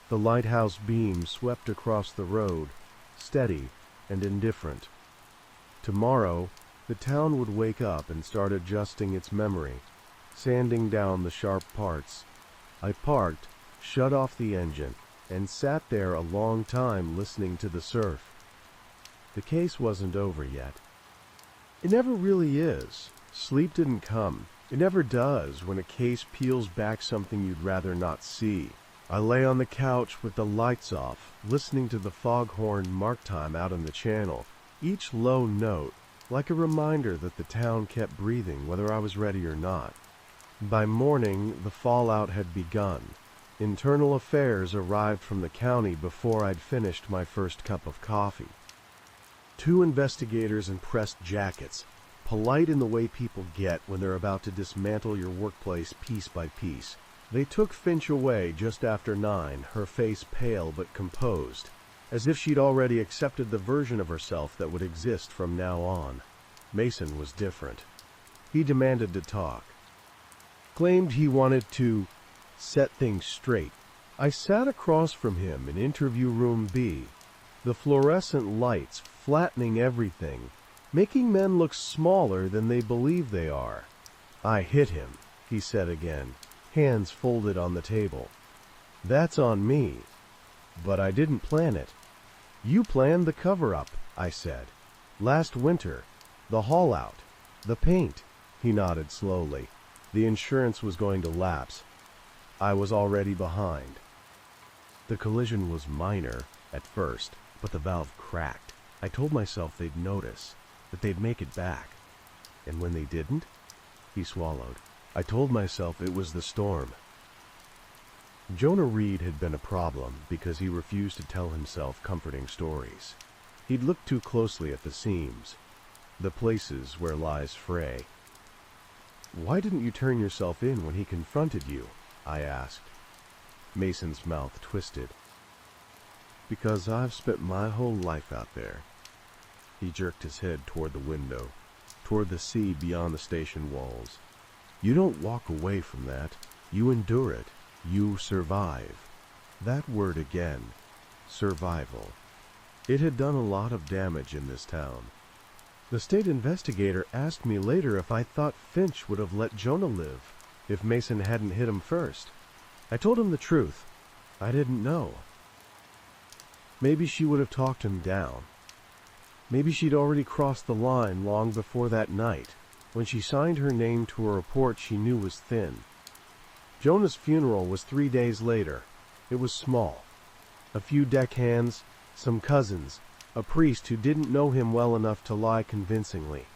The lighthouse beam swept across the road, steady and indifferent. Tomorrow, the town would wake up and start adjusting its memory, sanding down the sharp parts. I parked, shut off the engine, and sat there a long time listening to the surf. The case wasn't over yet. It never really is. Sleep didn't come. It never does when a case peels back something you'd rather not see. I lay on the couch with the lights off, listening to the foghorn mark time out in the channel, each low note like a reminder that the town kept breathing whether I was ready or not. By morning, the fallout had begun. Internal affairs arrived from the county before I'd finished my first cup of coffee. 2 investigators in pressed jackets, polite in the way people get when they're about to dismantle your workplace piece by piece. They took Finch away just after 9, her face pale but composed, as if she'd already accepted the version of herself that would exist from now on. Mason was different. He demanded to talk. Claimed he wanted to set things straight. I sat across from him in interview room B, the fluorescent lights flattening everything, making men look smaller than they believe they are. "I hit him," he said again, hands folded on the table. "That's on me. But I didn't plan it." "You planned the cover-up," I said. "Last winter, the haul-out, the paint." He nodded slowly. The insurance was going to lapse. I was already behind. The collision was minor at first, but the valve cracked. I told myself they'd notice, that they'd make it back. And when they didn't, he swallowed. I told myself it was the storm. Jonah Reed had been a problem because he refused to tell himself comforting stories. He'd looked too closely at the seams, the places where lies fray. "Why didn't you turn yourself in when he confronted you?" I asked. Mason's mouth twisted. "Because I've spent my whole life out there." He jerked his head toward the window, toward the sea beyond the station walls. "You don't walk away from that. You endure it. You survive." That word again. Survival. It had done a lot of damage in this town. The state investigator asked me later if I thought Finch would have let Jonah live if Mason hadn't hit him first. I told him the truth. I didn't know. Maybe she would have talked him down. Maybe she'd already crossed the line long before that night, when she signed her name to a report she knew was thin. Jonah's funeral was 3 days later. It was small. A few deckhands, some cousins, a priest who didn't know him well enough to lie convincingly.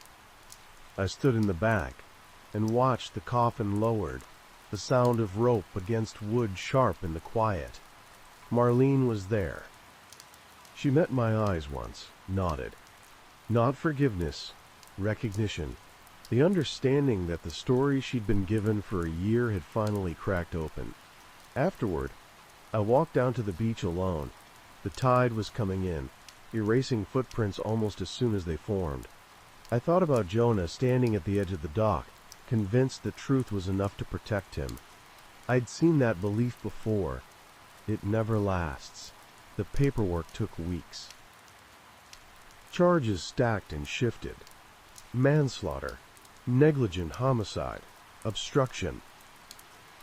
I stood in the back and watched the coffin lowered, the sound of rope against wood sharp in the quiet. Marlene was there. She met my eyes once, nodded. Not forgiveness, recognition, the understanding that the story she'd been given for a year had finally cracked open. Afterward, I walked down to the beach alone. The tide was coming in, erasing footprints almost as soon as they formed. I thought about Jonah standing at the edge of the dock, convinced the truth was enough to protect him. I'd seen that belief before. It never lasts. The paperwork took weeks. Charges stacked and shifted. Manslaughter, negligent homicide, obstruction.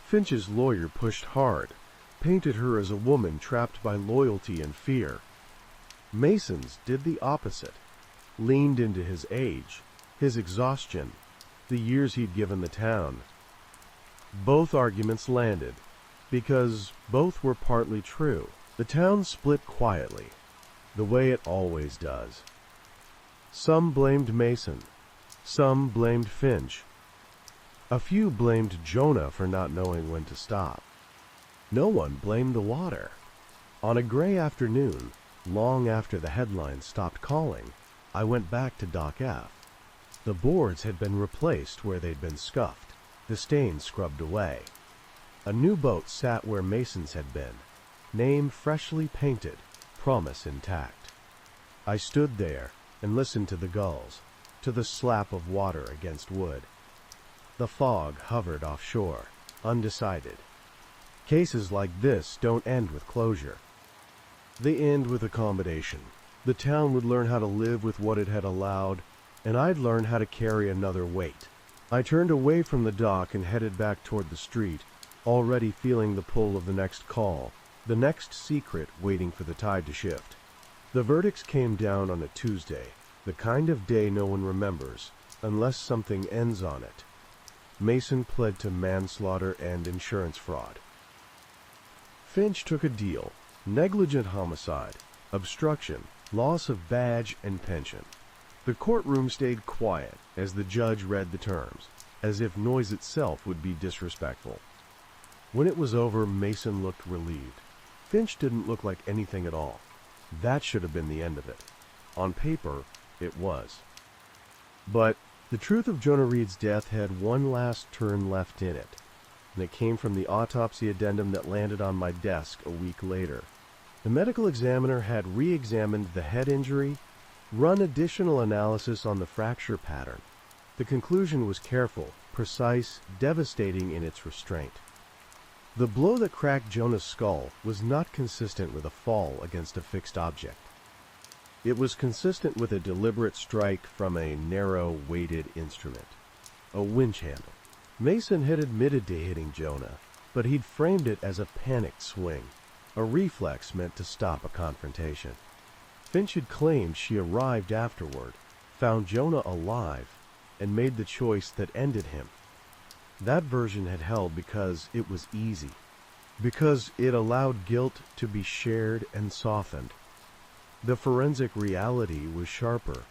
Finch's lawyer pushed hard, painted her as a woman trapped by loyalty and fear. Mason's did the opposite, leaned into his age, his exhaustion, the years he'd given the town. Both arguments landed, because both were partly true. The town split quietly, the way it always does. Some blamed Mason, some blamed Finch. A few blamed Jonah for not knowing when to stop. No one blamed the water. On a gray afternoon, long after the headlines stopped calling, I went back to Dock F. The boards had been replaced where they'd been scuffed, the stains scrubbed away. A new boat sat where Mason's had been, name freshly painted, promise intact. I stood there and listened to the gulls, to the slap of water against wood. The fog hovered offshore, undecided. Cases like this don't end with closure. They end with accommodation. The town would learn how to live with what it had allowed, and I'd learn how to carry another weight. I turned away from the dock and headed back toward the street, already feeling the pull of the next call, the next secret waiting for the tide to shift. The verdicts came down on a Tuesday, the kind of day no one remembers, unless something ends on it. Mason pled to manslaughter and insurance fraud. Finch took a deal, negligent homicide, obstruction, loss of badge and pension. The courtroom stayed quiet as the judge read the terms, as if noise itself would be disrespectful. When it was over, Mason looked relieved. Finch didn't look like anything at all. That should have been the end of it. On paper, it was. But the truth of Jonah Reed's death had one last turn left in it, and it came from the autopsy addendum that landed on my desk a week later. The medical examiner had re-examined the head injury, run additional analysis on the fracture pattern. The conclusion was careful, precise, devastating in its restraint. The blow that cracked Jonah's skull was not consistent with a fall against a fixed object. It was consistent with a deliberate strike from a narrow, weighted instrument, a winch handle. Mason had admitted to hitting Jonah, but he'd framed it as a panicked swing, a reflex meant to stop a confrontation. Finch had claimed she arrived afterward, found Jonah alive, and made the choice that ended him. That version had held because it was easy, because it allowed guilt to be shared and softened. The forensic reality was sharper.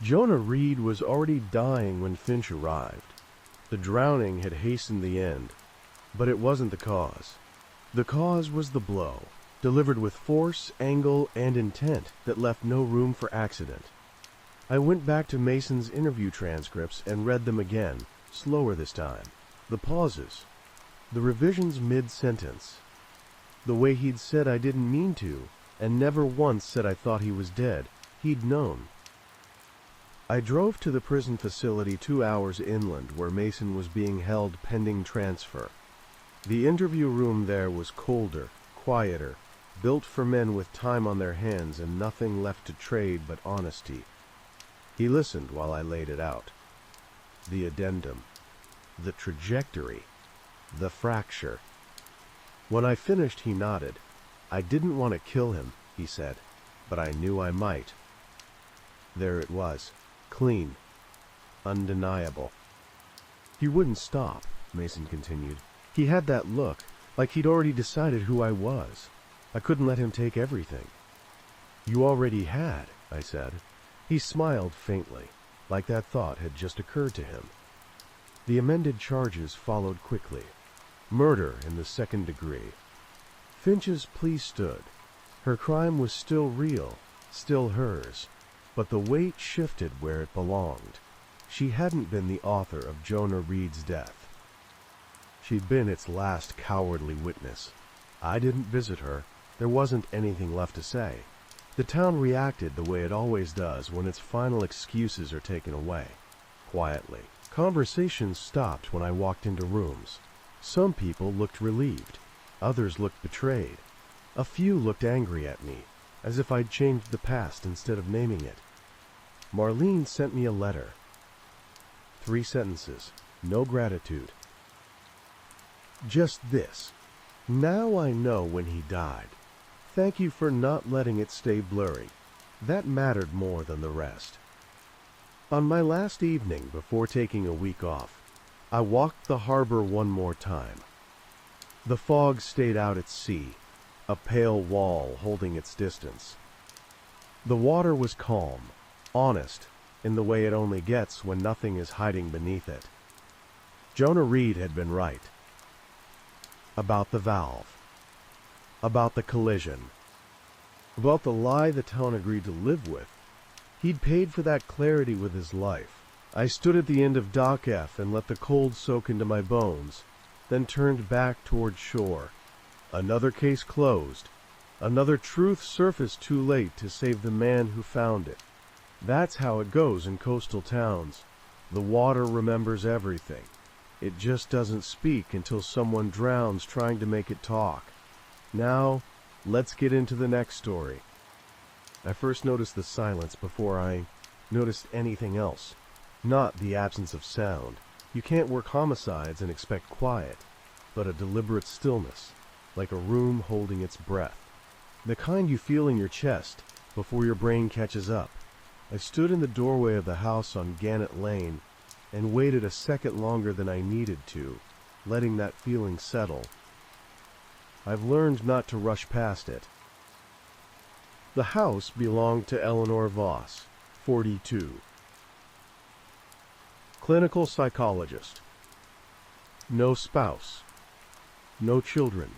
Jonah Reed was already dying when Finch arrived. The drowning had hastened the end, but it wasn't the cause. The cause was the blow, delivered with force, angle, and intent that left no room for accident. I went back to Mason's interview transcripts and read them again, slower this time. The pauses, the revisions mid-sentence, the way he'd said I didn't mean to, and never once said I thought he was dead. He'd known. I drove to the prison facility 2 hours inland where Mason was being held pending transfer. The interview room there was colder, quieter, built for men with time on their hands and nothing left to trade but honesty. He listened while I laid it out. The addendum, the trajectory, the fracture. When I finished, he nodded. I didn't want to kill him, he said, but I knew I might. There it was, clean, undeniable. He wouldn't stop, Mason continued. He had that look, like he'd already decided who I was. I couldn't let him take everything. You already had, I said. He smiled faintly, like that thought had just occurred to him. The amended charges followed quickly. Murder in the 2nd degree. Finch's plea stood. Her crime was still real, still hers, but the weight shifted where it belonged. She hadn't been the author of Jonah Reed's death. She'd been its last cowardly witness. I didn't visit her. There wasn't anything left to say. The town reacted the way it always does when its final excuses are taken away. Quietly. Conversations stopped when I walked into rooms. Some people looked relieved. Others looked betrayed. A few looked angry at me, as if I'd changed the past instead of naming it. Marlene sent me a letter. 3 sentences. No gratitude. Just this. Now I know when he died. Thank you for not letting it stay blurry. That mattered more than the rest. On my last evening before taking a week off, I walked the harbor one more time. The fog stayed out at sea, a pale wall holding its distance. The water was calm, honest, in the way it only gets when nothing is hiding beneath it. Jonah Reed had been right. About the valve. About the collision. About the lie the town agreed to live with. He'd paid for that clarity with his life. I stood at the end of Dock F and let the cold soak into my bones, then turned back toward shore. Another case closed. Another truth surfaced too late to save the man who found it. That's how it goes in coastal towns. The water remembers everything. It just doesn't speak until someone drowns trying to make it talk. Now, let's get into the next story. I first noticed the silence before I noticed anything else. Not the absence of sound. You can't work homicides and expect quiet, but a deliberate stillness, like a room holding its breath. The kind you feel in your chest before your brain catches up. I stood in the doorway of the house on Gannett Lane and waited a second longer than I needed to, letting that feeling settle. I've learned not to rush past it. The house belonged to Eleanor Voss, 42. Clinical psychologist. No spouse. No children.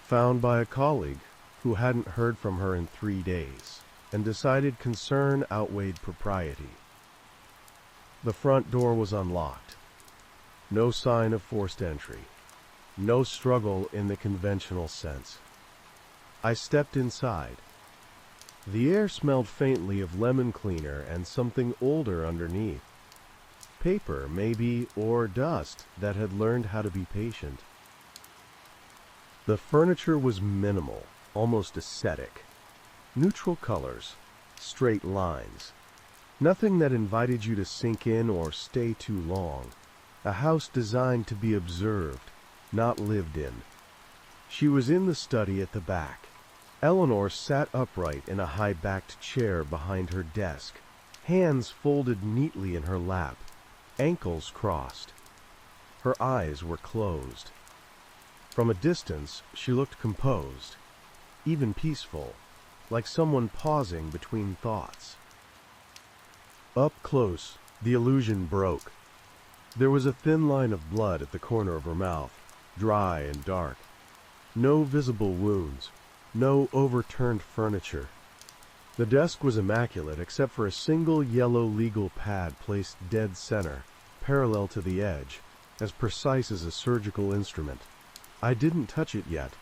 Found by a colleague who hadn't heard from her in 3 days and decided concern outweighed propriety. The front door was unlocked. No sign of forced entry. No struggle in the conventional sense. I stepped inside. The air smelled faintly of lemon cleaner and something older underneath. Paper, maybe, or dust that had learned how to be patient. The furniture was minimal, almost ascetic. Neutral colors, straight lines. Nothing that invited you to sink in or stay too long. A house designed to be observed, not lived in. She was in the study at the back. Eleanor sat upright in a high-backed chair behind her desk, hands folded neatly in her lap, ankles crossed. Her eyes were closed. From a distance, she looked composed, even peaceful, like someone pausing between thoughts. Up close, the illusion broke. There was a thin line of blood at the corner of her mouth, dry and dark. No visible wounds, no overturned furniture. The desk was immaculate except for a single yellow legal pad placed dead center, parallel to the edge, as precise as a surgical instrument. I didn't touch it yet.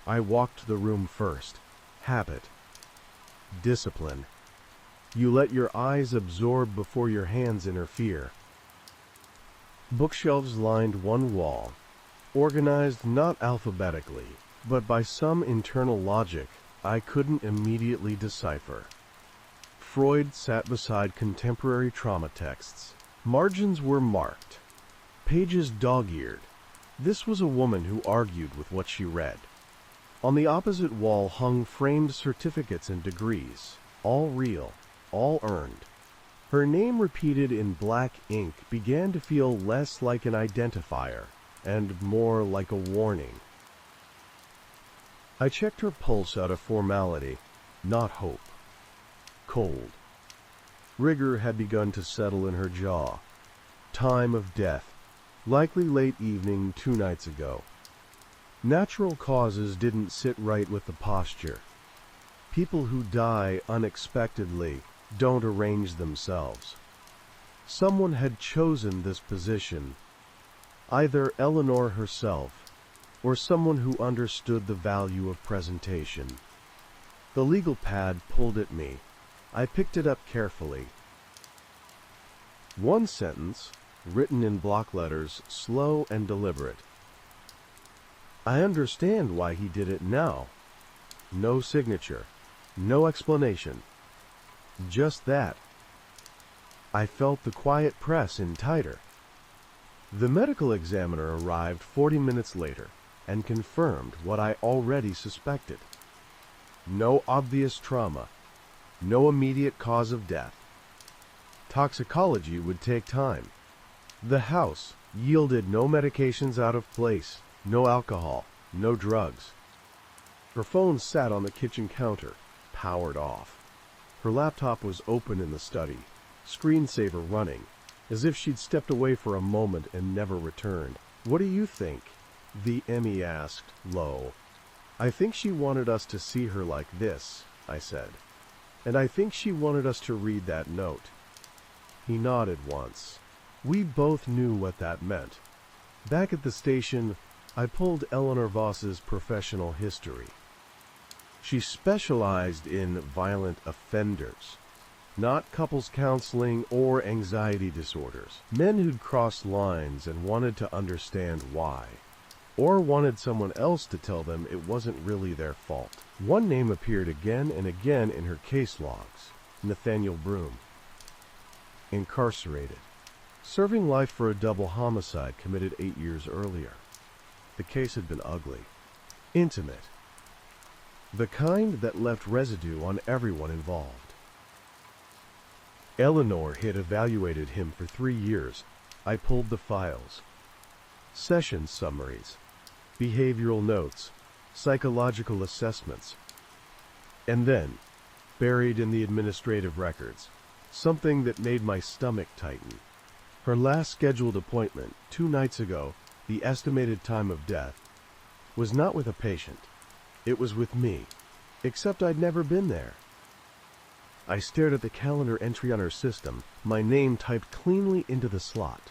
I walked the room first. Habit. Discipline. You let your eyes absorb before your hands interfere. Bookshelves lined one wall, organized not alphabetically, but by some internal logic I couldn't immediately decipher. Freud sat beside contemporary trauma texts. Margins were marked, pages dog-eared. This was a woman who argued with what she read. On the opposite wall hung framed certificates and degrees, all real, all earned. Her name repeated in black ink began to feel less like an identifier and more like a warning. I checked her pulse out of formality, not hope. Cold. Rigor had begun to settle in her jaw. Time of death, likely late evening 2 nights ago. Natural causes didn't sit right with the posture. People who die unexpectedly don't arrange themselves. Someone had chosen this position, either Eleanor herself or someone who understood the value of presentation. The legal pad pulled at me. I picked it up carefully. One sentence, written in block letters, slow and deliberate. I understand why he did it now. No signature, no explanation. Just that. I felt the quiet press in tighter. The medical examiner arrived 40 minutes later and confirmed what I already suspected. No obvious trauma, no immediate cause of death. Toxicology would take time. The house yielded no medications out of place, no alcohol, no drugs. Her phone sat on the kitchen counter, powered off. Her laptop was open in the study, screensaver running, as if she'd stepped away for a moment and never returned. "What do you think?" the ME asked, low. "I think she wanted us to see her like this," I said. "And I think she wanted us to read that note." He nodded once. We both knew what that meant. Back at the station, I pulled Eleanor Voss's professional history. She specialized in violent offenders, not couples counseling or anxiety disorders. Men who'd crossed lines and wanted to understand why, or wanted someone else to tell them it wasn't really their fault. One name appeared again and again in her case logs: Nathaniel Broom. Incarcerated, serving life for a double homicide committed 8 years earlier. The case had been ugly, intimate, the kind that left residue on everyone involved. Eleanor had evaluated him for 3 years. I pulled the files. Session summaries, behavioral notes, psychological assessments. And then, buried in the administrative records, something that made my stomach tighten. Her last scheduled appointment, 2 nights ago, the estimated time of death, was not with a patient. It was with me, except I'd never been there. I stared at the calendar entry on her system, my name typed cleanly into the slot.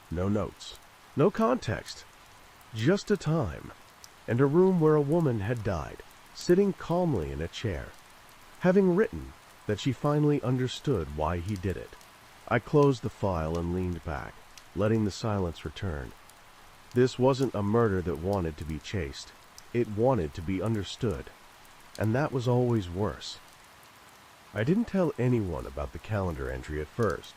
No notes, no context, just a time, and a room where a woman had died, sitting calmly in a chair, having written that she finally understood why he did it. I closed the file and leaned back, letting the silence return. This wasn't a murder that wanted to be chased. It wanted to be understood, and that was always worse. I didn't tell anyone about the calendar entry at first.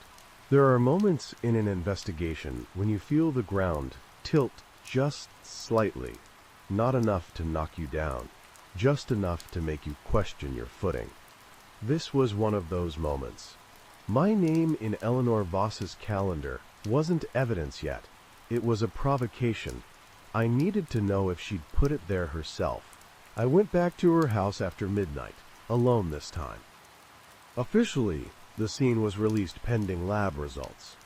There are moments in an investigation when you feel the ground tilt just slightly, not enough to knock you down, just enough to make you question your footing. This was one of those moments. My name in Eleanor Voss's calendar wasn't evidence yet. It was a provocation. I needed to know if she'd put it there herself. I went back to her house after midnight, alone this time. Officially, the scene was released pending lab results.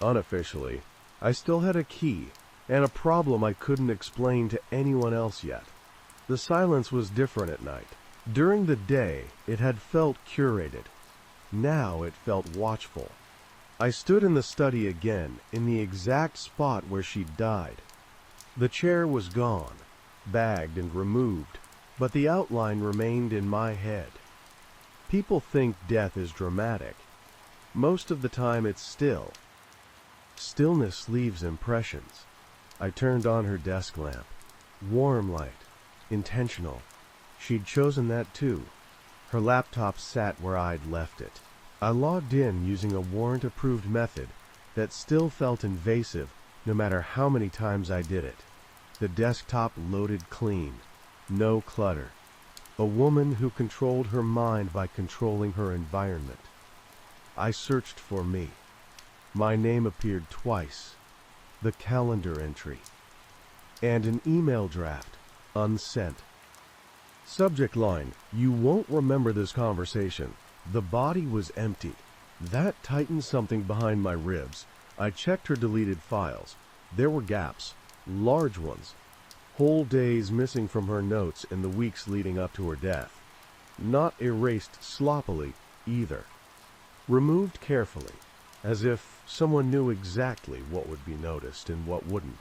Unofficially, I still had a key and a problem I couldn't explain to anyone else yet. The silence was different at night. During the day, it had felt curated. Now it felt watchful. I stood in the study again, in the exact spot where she'd died. The chair was gone, bagged and removed, but the outline remained in my head. People think death is dramatic. Most of the time it's still. Stillness leaves impressions. I turned on her desk lamp. Warm light. Intentional. She'd chosen that too. Her laptop sat where I'd left it. I logged in using a warrant-approved method that still felt invasive no matter how many times I did it. The desktop loaded clean. No clutter. A woman who controlled her mind by controlling her environment. I searched for me. My name appeared twice. The calendar entry. And an email draft, unsent. Subject line, you won't remember this conversation. The body was empty. That tightened something behind my ribs. I checked her deleted files. There were gaps, large ones. Whole days missing from her notes in the weeks leading up to her death. Not erased sloppily, either. Removed carefully, as if someone knew exactly what would be noticed and what wouldn't.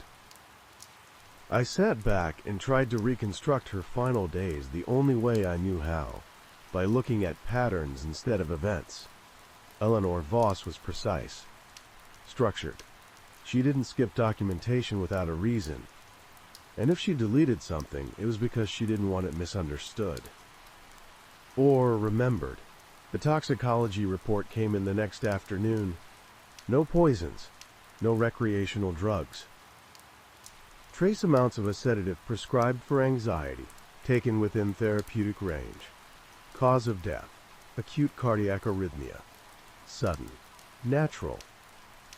I sat back and tried to reconstruct her final days the only way I knew how, by looking at patterns instead of events. Eleanor Voss was precise, structured. She didn't skip documentation without a reason. And if she deleted something, it was because she didn't want it misunderstood. Or remembered. The toxicology report came in the next afternoon. No poisons, no recreational drugs. Trace amounts of a sedative prescribed for anxiety, taken within therapeutic range. Cause of death, acute cardiac arrhythmia. Sudden, natural.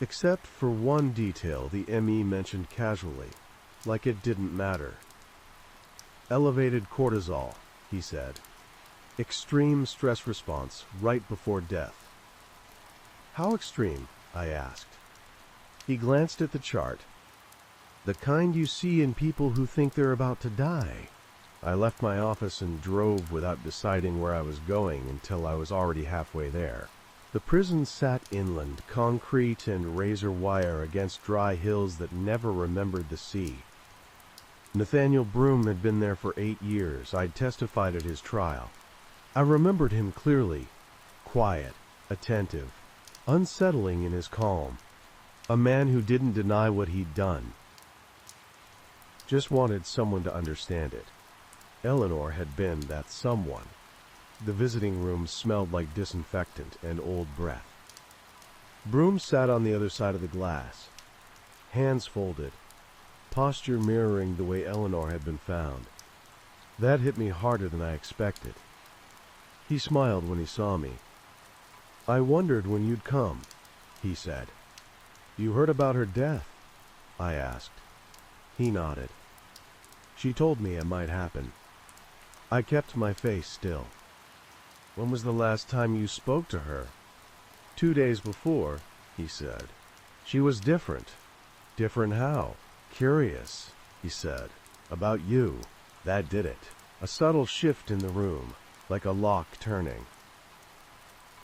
Except for one detail the ME mentioned casually, like it didn't matter. Elevated cortisol, he said. Extreme stress response right before death. How extreme? I asked. He glanced at the chart. The kind you see in people who think they're about to die. I left my office and drove without deciding where I was going until I was already halfway there. The prison sat inland, concrete and razor wire against dry hills that never remembered the sea. Nathaniel Broome had been there for 8 years. I'd testified at his trial. I remembered him clearly, quiet, attentive, unsettling in his calm, a man who didn't deny what he'd done. Just wanted someone to understand it. Eleanor had been that someone. The visiting room smelled like disinfectant and old breath. Broome sat on the other side of the glass, hands folded, posture mirroring the way Eleanor had been found. That hit me harder than I expected. He smiled when he saw me. I wondered when you'd come, he said. You heard about her death? I asked. He nodded. She told me it might happen. I kept my face still. When was the last time you spoke to her? 2 days before, he said. She was different. Different how? Curious, he said. About you. That did it. A subtle shift in the room, like a lock turning.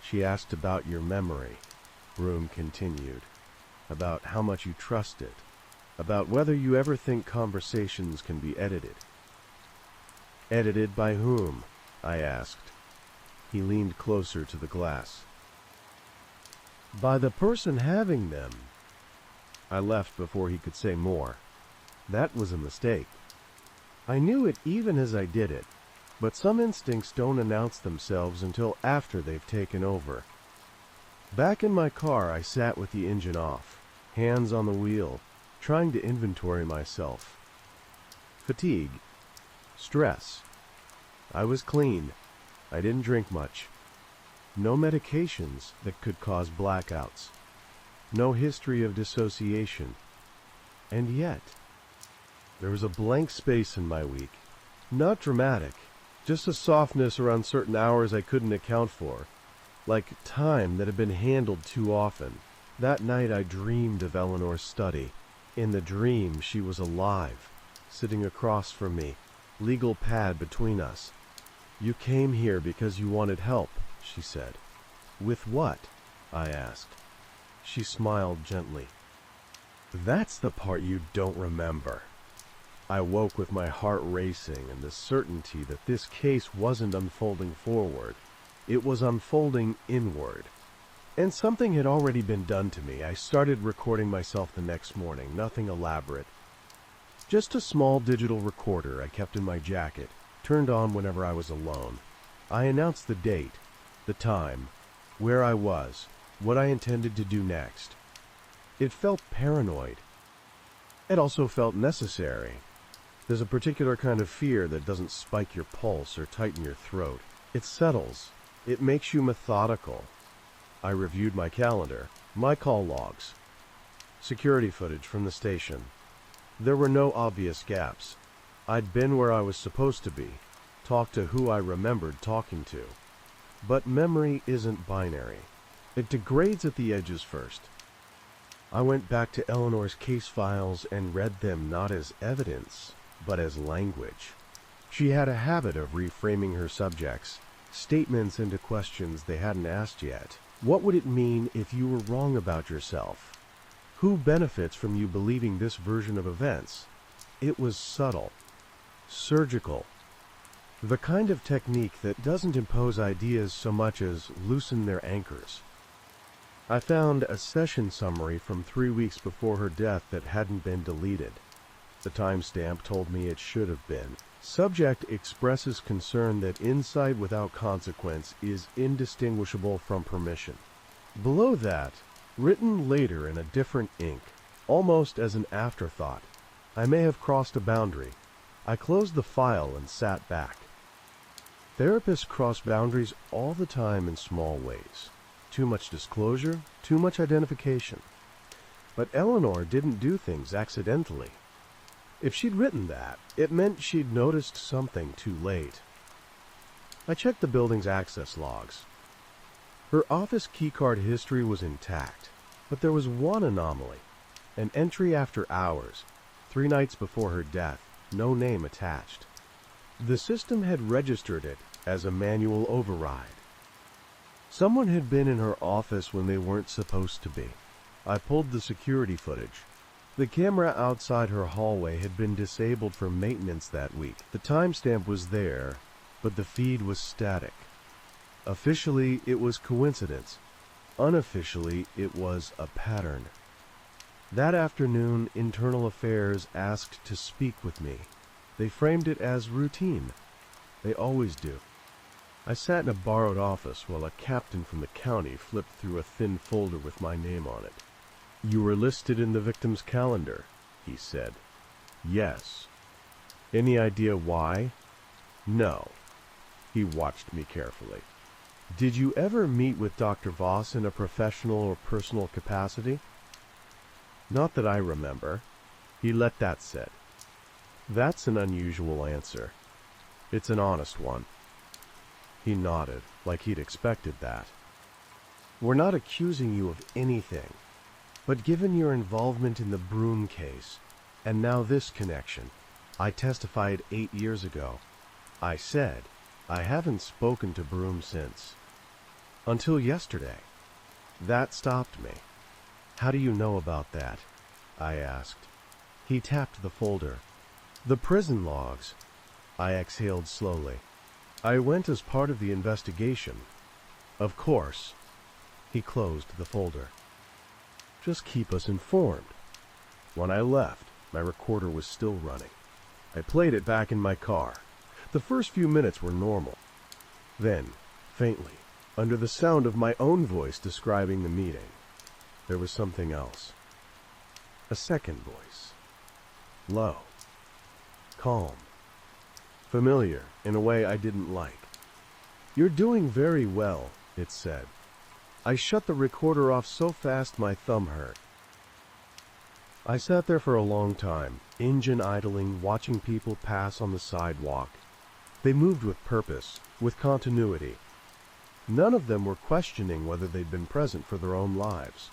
She asked about your memory, Broome continued. About how much you trust it. About whether you ever think conversations can be edited. Edited by whom? I asked. He leaned closer to the glass. By the person having them. I left before he could say more. That was a mistake. I knew it even as I did it, but some instincts don't announce themselves until after they've taken over. Back in my car, I sat with the engine off, hands on the wheel, trying to inventory myself. Fatigue. Stress. I was clean. I didn't drink much. No medications that could cause blackouts. No history of dissociation. And yet, there was a blank space in my week. Not dramatic, just a softness around certain hours I couldn't account for, like time that had been handled too often, That night I dreamed of Eleanor's study. In the dream, she was alive, sitting across from me, legal pad between us. "You came here because you wanted help," she said. "With what?" I asked. She smiled gently. "That's the part you don't remember." I woke with my heart racing and the certainty that this case wasn't unfolding forward. It was unfolding inward. And something had already been done to me. I started recording myself the next morning, nothing elaborate. Just a small digital recorder I kept in my jacket, turned on whenever I was alone. I announced the date, the time, where I was, what I intended to do next. It felt paranoid. It also felt necessary. There's a particular kind of fear that doesn't spike your pulse or tighten your throat. It settles. It makes you methodical. I reviewed my calendar, my call logs, security footage from the station. There were no obvious gaps. I'd been where I was supposed to be, talked to who I remembered talking to. But memory isn't binary. It degrades at the edges first. I went back to Eleanor's case files and read them not as evidence, but as language. She had a habit of reframing her subjects, statements into questions they hadn't asked yet. What would it mean if you were wrong about yourself? Who benefits from you believing this version of events? It was subtle, surgical, the kind of technique that doesn't impose ideas so much as loosen their anchors. I found a session summary from 3 weeks before her death that hadn't been deleted. The timestamp told me it should have been. Subject expresses concern that insight without consequence is indistinguishable from permission. Below that, written later in a different ink, almost as an afterthought, I may have crossed a boundary. I closed the file and sat back. Therapists cross boundaries all the time in small ways. Too much disclosure, too much identification. But Eleanor didn't do things accidentally. If she'd written that, it meant she'd noticed something too late. I checked the building's access logs. Her office keycard history was intact, but there was one anomaly. An entry after hours, 3 nights before her death, no name attached. The system had registered it as a manual override. Someone had been in her office when they weren't supposed to be. I pulled the security footage. The camera outside her hallway had been disabled for maintenance that week. The timestamp was there, but the feed was static. Officially, it was coincidence. Unofficially, it was a pattern. That afternoon, Internal Affairs asked to speak with me. They framed it as routine. They always do. I sat in a borrowed office while a captain from the county flipped through a thin folder with my name on it. "You were listed in the victim's calendar," he said. "Yes." "Any idea why?" "No." He watched me carefully. "Did you ever meet with Dr. Voss in a professional or personal capacity?" "Not that I remember." He let that sit. "That's an unusual answer. It's an honest one." He nodded, like he'd expected that. "We're not accusing you of anything. But given your involvement in the Broom case, and now this connection, I testified 8 years ago. I said, I haven't spoken to Broom since. Until yesterday. That stopped me." "How do you know about that?" I asked. He tapped the folder. "The prison logs." I exhaled slowly. "I went as part of the investigation." "Of course." He closed the folder. "Just keep us informed." When I left, my recorder was still running. I played it back in my car. The first few minutes were normal. Then, faintly, under the sound of my own voice describing the meeting, there was something else. A second voice. Low. Calm. Familiar in a way I didn't like. "You're doing very well," it said. I shut the recorder off so fast my thumb hurt. I sat there for a long time, engine idling, watching people pass on the sidewalk. They moved with purpose, with continuity. None of them were questioning whether they'd been present for their own lives.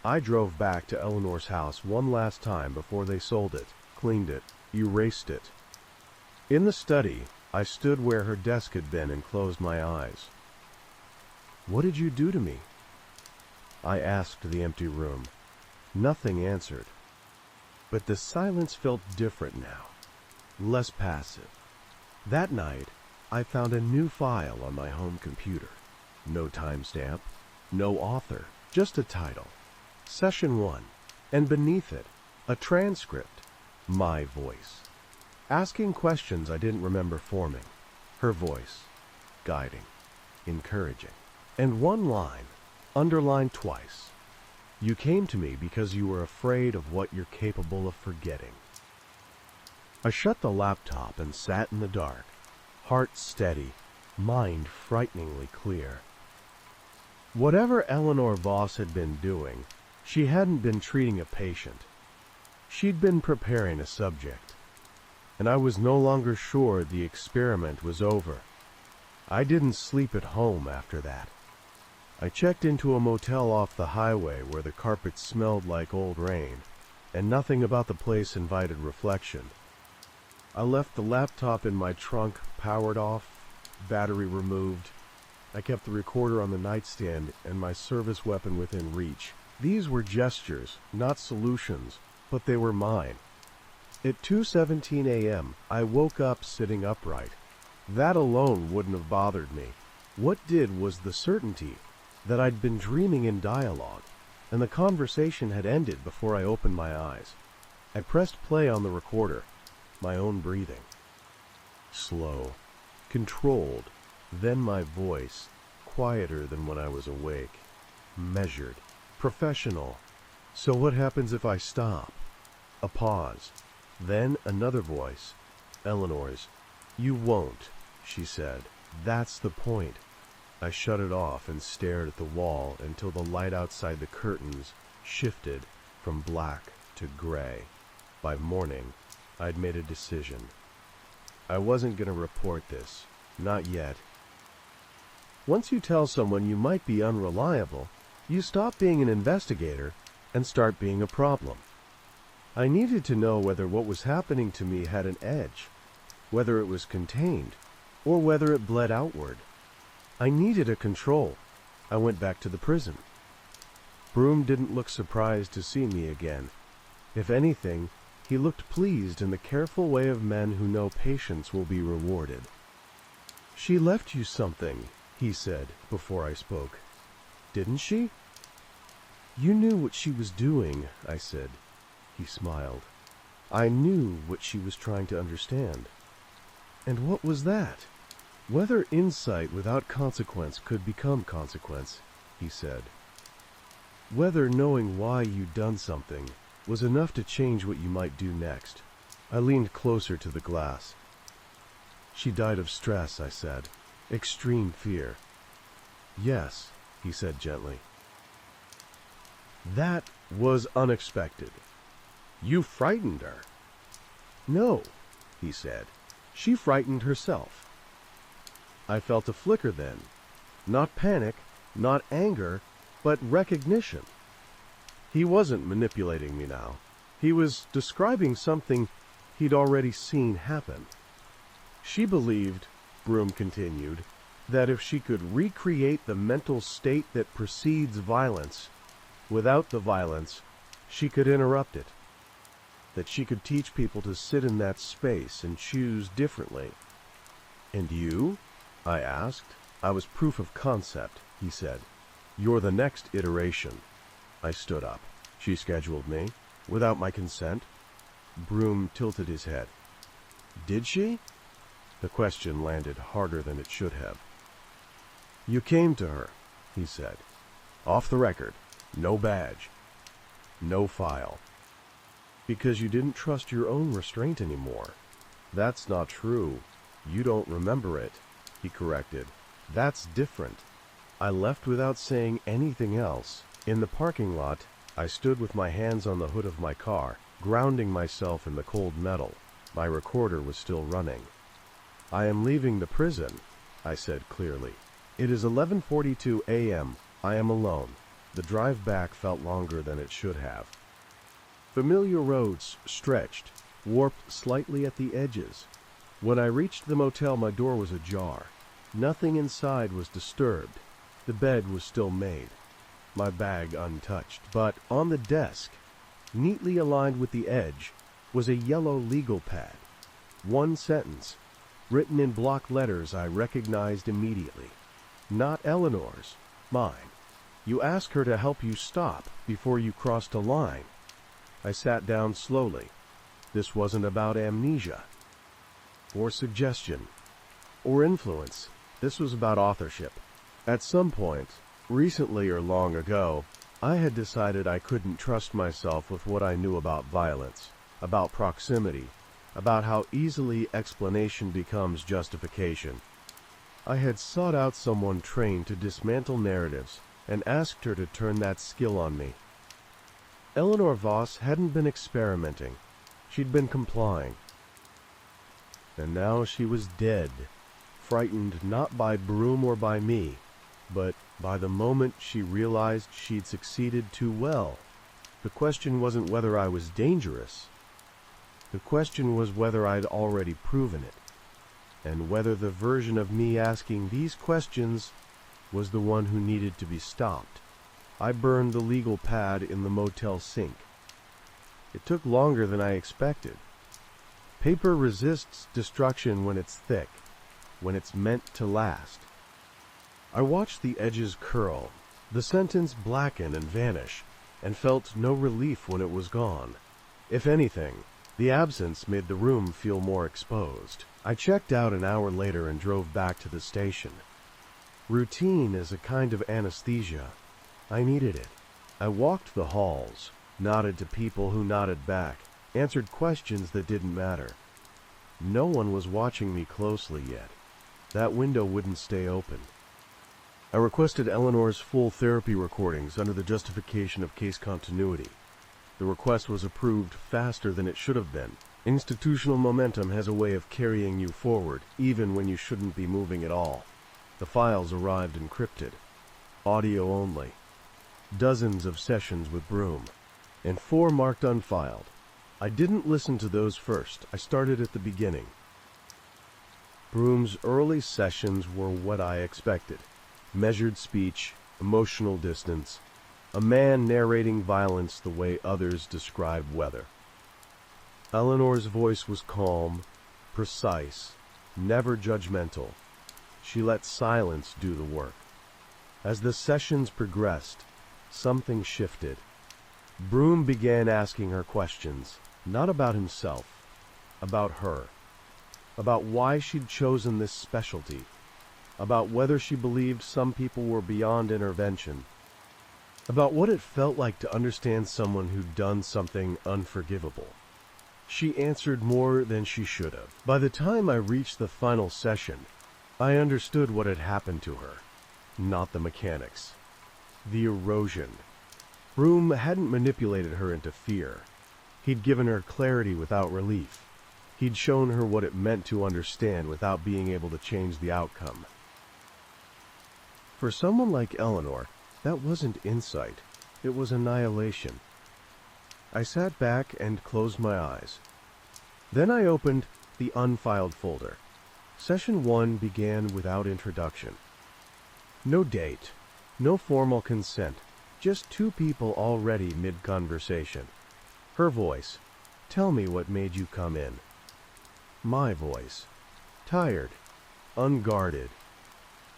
I drove back to Eleanor's house one last time before they sold it, cleaned it, erased it. In the study, I stood where her desk had been and closed my eyes. "What did you do to me?" I asked the empty room. Nothing answered. But the silence felt different now, less passive. That night, I found a new file on my home computer. No timestamp, no author, just a title. Session 1, and beneath it, a transcript, my voice. Asking questions I didn't remember forming. Her voice, guiding, encouraging. And one line, underlined twice. "You came to me because you were afraid of what you're capable of forgetting." I shut the laptop and sat in the dark, heart steady, mind frighteningly clear. Whatever Eleanor Voss had been doing, she hadn't been treating a patient. She'd been preparing a subject, and I was no longer sure the experiment was over. I didn't sleep at home after that. I checked into a motel off the highway where the carpet smelled like old rain, and nothing about the place invited reflection. I left the laptop in my trunk, powered off, battery removed. I kept the recorder on the nightstand and my service weapon within reach. These were gestures, not solutions, but they were mine. At 2:17 a.m., I woke up sitting upright. That alone wouldn't have bothered me. What did was the certainty that I'd been dreaming in dialogue, and the conversation had ended before I opened my eyes. I pressed play on the recorder, my own breathing. Slow, controlled, then my voice, quieter than when I was awake, measured, professional. "So what happens if I stop?" A pause. Then another voice, Eleanor's. "You won't," she said. "That's the point." I shut it off and stared at the wall until the light outside the curtains shifted from black to gray. By morning, I'd made a decision. I wasn't going to report this. Not yet. Once you tell someone you might be unreliable, you stop being an investigator and start being a problem. I needed to know whether what was happening to me had an edge, whether it was contained, or whether it bled outward. I needed a control. I went back to the prison. Broom didn't look surprised to see me again. If anything, he looked pleased in the careful way of men who know patience will be rewarded. "She left you something," he said before I spoke. "Didn't she?" "You knew what she was doing," I said. He smiled. "I knew what she was trying to understand." "And what was that?" "Whether insight without consequence could become consequence," he said. "Whether knowing why you'd done something was enough to change what you might do next." I leaned closer to the glass. "She died of stress," I said. "Extreme fear." "Yes," he said gently. "That was unexpected. You frightened her." "No," he said. "She frightened herself." I felt a flicker then. Not panic, not anger, but recognition. He wasn't manipulating me now. He was describing something he'd already seen happen. "She believed," Broom continued, "that if she could recreate the mental state that precedes violence, without the violence, she could interrupt it. That she could teach people to sit in that space and choose differently." "And you?" I asked. "I was proof of concept," he said. "You're the next iteration." I stood up. "She scheduled me, without my consent?" Broom tilted his head. "Did she?" The question landed harder than it should have. "You came to her," he said. "Off the record. No badge. No file. Because you didn't trust your own restraint anymore." "That's not true. You don't remember it," he corrected. "That's different." I left without saying anything else. In the parking lot, I stood with my hands on the hood of my car, grounding myself in the cold metal. My recorder was still running. "I am leaving the prison," I said clearly. "It is 11:42 a.m. I am alone. The drive back felt longer than it should have. Familiar roads stretched, warped slightly at the edges. When I reached the motel, my door was ajar. Nothing inside was disturbed. The bed was still made, my bag untouched. But on the desk, neatly aligned with the edge, was a yellow legal pad. One sentence, written in block letters I recognized immediately. Not Eleanor's, mine. You ask her to help you stop before you crossed a line. I sat down slowly. This wasn't about amnesia, or suggestion, or influence. This was about authorship. At some point, recently or long ago, I had decided I couldn't trust myself with what I knew about violence, about proximity, about how easily explanation becomes justification. I had sought out someone trained to dismantle narratives and asked her to turn that skill on me. Eleanor Voss hadn't been experimenting. She'd been complying. And now she was dead, frightened not by Broom or by me, but by the moment she realized she'd succeeded too well. The question wasn't whether I was dangerous. The question was whether I'd already proven it, and whether the version of me asking these questions was the one who needed to be stopped. I burned the legal pad in the motel sink. It took longer than I expected. Paper resists destruction when it's thick, when it's meant to last. I watched the edges curl, the sentence blacken and vanish, and felt no relief when it was gone. If anything, the absence made the room feel more exposed. I checked out an hour later and drove back to the station. Routine is a kind of anesthesia. I needed it. I walked the halls, nodded to people who nodded back, answered questions that didn't matter. No one was watching me closely yet. That window wouldn't stay open. I requested Eleanor's full therapy recordings under the justification of case continuity. The request was approved faster than it should have been. Institutional momentum has a way of carrying you forward, even when you shouldn't be moving at all. The files arrived encrypted, audio only. Dozens of sessions with Broom, and 4 marked unfiled. I didn't listen to those first. I started at the beginning. Broom's early sessions were what I expected. Measured speech, emotional distance, a man narrating violence the way others describe weather. Eleanor's voice was calm, precise, never judgmental. She let silence do the work. As the sessions progressed, something shifted. Broom began asking her questions, not about himself, about her, about why she'd chosen this specialty, about whether she believed some people were beyond intervention, about what it felt like to understand someone who'd done something unforgivable. She answered more than she should have. By the time I reached the final session, I understood what had happened to her, not the mechanics. The erosion. Broom hadn't manipulated her into fear. He'd given her clarity without relief. He'd shown her what it meant to understand without being able to change the outcome. For someone like Eleanor, that wasn't insight. It was annihilation. I sat back and closed my eyes. Then I opened the unfiled folder. Session 1 began without introduction. No date, no formal consent, just 2 people already mid-conversation. Her voice, "Tell me what made you come in." My voice, tired, unguarded.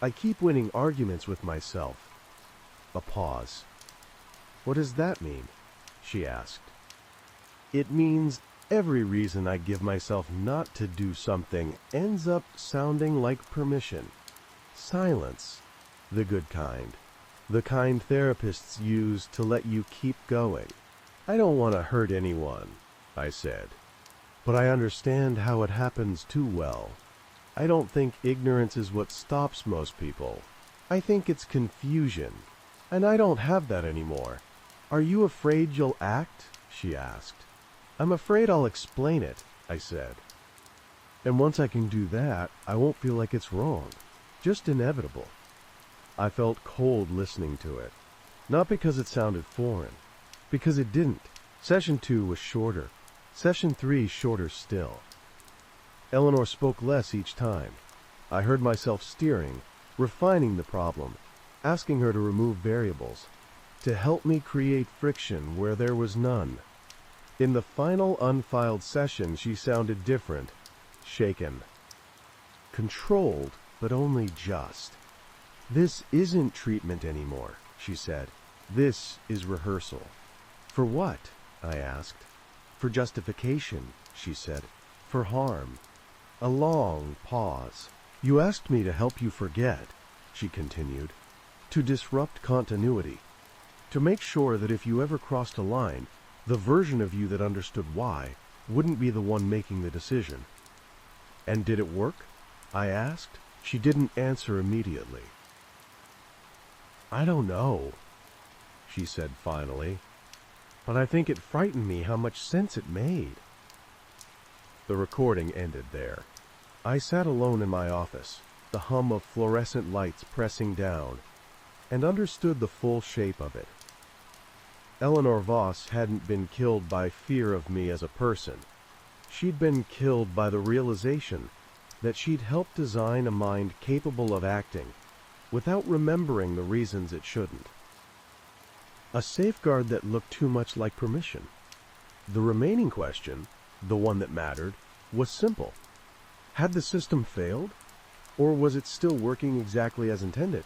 I keep winning arguments with myself. A pause. "What does that mean?" she asked. "It means every reason I give myself not to do something ends up sounding like permission. Silence. The good kind. The kind therapists use to let you keep going. I don't want to hurt anyone," I said. "But I understand how it happens too well. I don't think ignorance is what stops most people. I think it's confusion. And I don't have that anymore." "Are you afraid you'll act?" she asked. "I'm afraid I'll explain it," I said. "And once I can do that, I won't feel like it's wrong. Just inevitable." I felt cold listening to it. Not because it sounded foreign, because it didn't. Session 2 was shorter. Session 3 shorter still. Eleanor spoke less each time. I heard myself steering, refining the problem, asking her to remove variables, to help me create friction where there was none. In the final unfiled session, she sounded different, shaken. Controlled, but only just. "This isn't treatment anymore," she said. "This is rehearsal." "For what?" I asked. "For justification," she said. "For harm." A long pause. "You asked me to help you forget," she continued. "To disrupt continuity. To make sure that if you ever crossed a line, the version of you that understood why wouldn't be the one making the decision." "And did it work?" I asked. She didn't answer immediately. "I don't know," she said finally, "but I think it frightened me how much sense it made." The recording ended there. I sat alone in my office, the hum of fluorescent lights pressing down, and understood the full shape of it. Eleanor Voss hadn't been killed by fear of me as a person. She'd been killed by the realization that she'd helped design a mind capable of acting without remembering the reasons it shouldn't. A safeguard that looked too much like permission. The remaining question, the one that mattered, was simple. Had the system failed, or was it still working exactly as intended?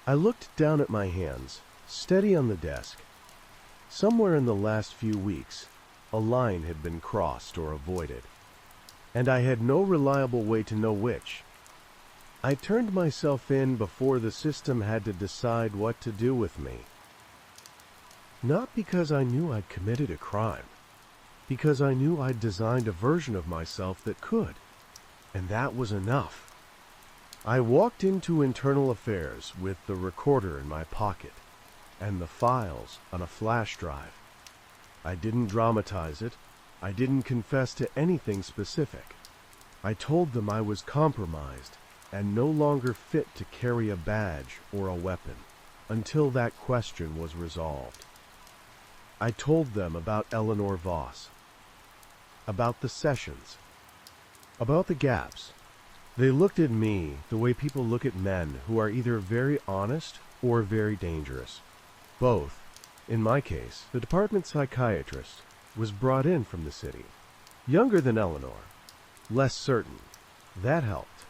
I looked down at my hands, steady on the desk. Somewhere in the last few weeks, a line had been crossed or avoided, and I had no reliable way to know which. I turned myself in before the system had to decide what to do with me. Not because I knew I'd committed a crime, because I knew I'd designed a version of myself that could, and that was enough. I walked into internal affairs with the recorder in my pocket and the files on a flash drive. I didn't dramatize it. I didn't confess to anything specific. I told them I was compromised and no longer fit to carry a badge or a weapon until that question was resolved. I told them about Eleanor Voss, about the sessions, about the gaps. They looked at me the way people look at men who are either very honest or very dangerous. Both. In my case, the department psychiatrist was brought in from the city. Younger than Eleanor. Less certain. That helped.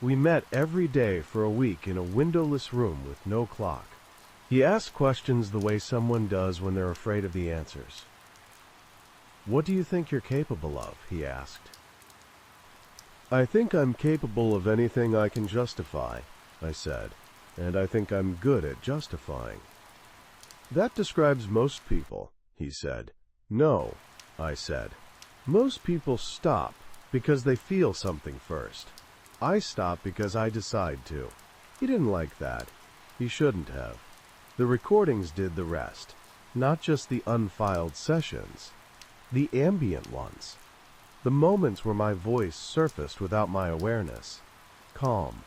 We met every day for a week in a windowless room with no clock. He asked questions the way someone does when they're afraid of the answers. "What do you think you're capable of?" he asked. "I think I'm capable of anything I can justify," I said, "and I think I'm good at justifying." "That describes most people," he said. "No," I said. "Most people stop because they feel something first. I stop because I decide to." He didn't like that. He shouldn't have. The recordings did the rest. Not just the unfiled sessions. The ambient ones. The moments where my voice surfaced without my awareness. Calm.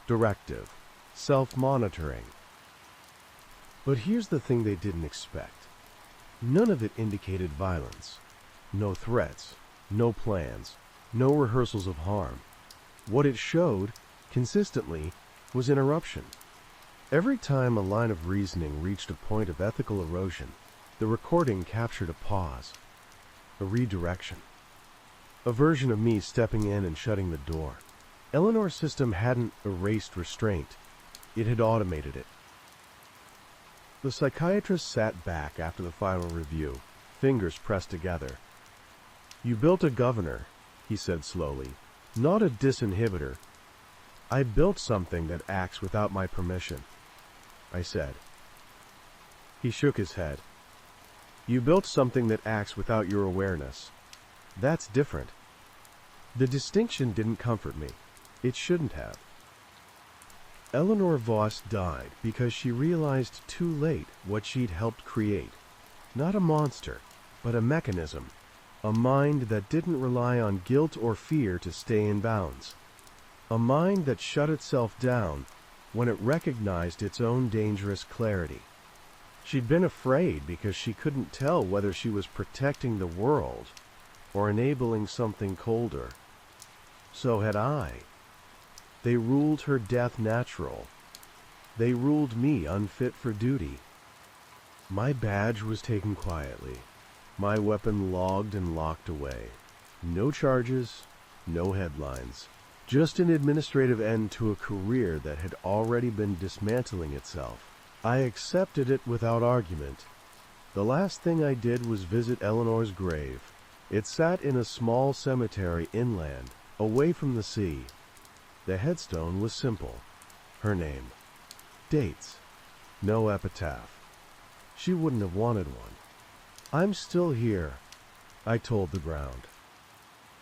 Directive. Self-monitoring. But here's the thing they didn't expect. None of it indicated violence. No threats. No plans. No rehearsals of harm. What it showed, consistently, was interruption. Every time a line of reasoning reached a point of ethical erosion, the recording captured a pause, a redirection, a version of me stepping in and shutting the door. Eleanor's system hadn't erased restraint. It had automated it. The psychiatrist sat back after the final review, fingers pressed together. "You built a governor," he said slowly, "not a disinhibitor. I built something that acts without my permission," I said. He shook his head. "You built something that acts without your awareness. That's different." The distinction didn't comfort me. It shouldn't have. Eleanor Voss died because she realized too late what she'd helped create. Not a monster, but a mechanism. A mind that didn't rely on guilt or fear to stay in bounds. A mind that shut itself down when it recognized its own dangerous clarity. She'd been afraid because she couldn't tell whether she was protecting the world or enabling something colder. So had I. They ruled her death natural. They ruled me unfit for duty. My badge was taken quietly, my weapon logged and locked away. No charges, no headlines. Just an administrative end to a career that had already been dismantling itself. I accepted it without argument. The last thing I did was visit Eleanor's grave. It sat in a small cemetery inland, away from the sea. The headstone was simple. Her name. Dates. No epitaph. She wouldn't have wanted one. I'm still here, I told the ground.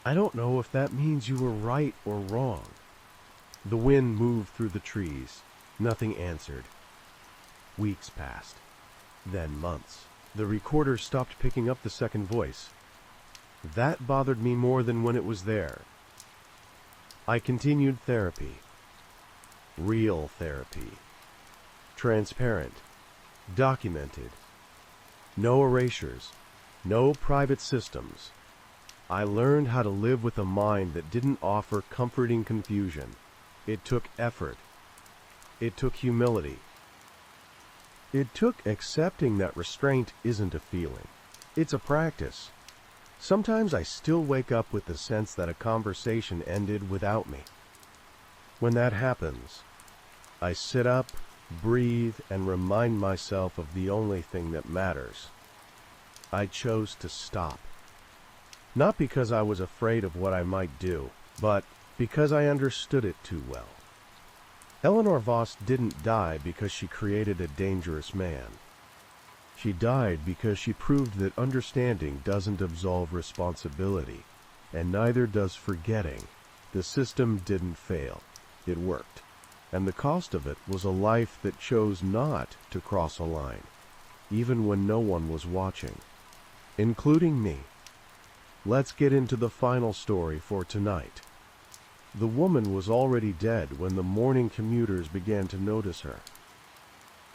I don't know if that means you were right or wrong. The wind moved through the trees. Nothing answered. Weeks passed. Then months. The recorder stopped picking up the second voice. That bothered me more than when it was there. I continued therapy. Real therapy. Transparent. Documented. No erasures. No private systems. I learned how to live with a mind that didn't offer comforting confusion. It took effort. It took humility. It took accepting that restraint isn't a feeling. It's a practice. Sometimes I still wake up with the sense that a conversation ended without me. When that happens, I sit up, breathe, and remind myself of the only thing that matters. I chose to stop. Not because I was afraid of what I might do, but because I understood it too well. Eleanor Voss didn't die because she created a dangerous man. She died because she proved that understanding doesn't absolve responsibility, and neither does forgetting. The system didn't fail. It worked. And the cost of it was a life that chose not to cross a line, even when no one was watching, including me. Let's get into the final story for tonight. The woman was already dead when the morning commuters began to notice her.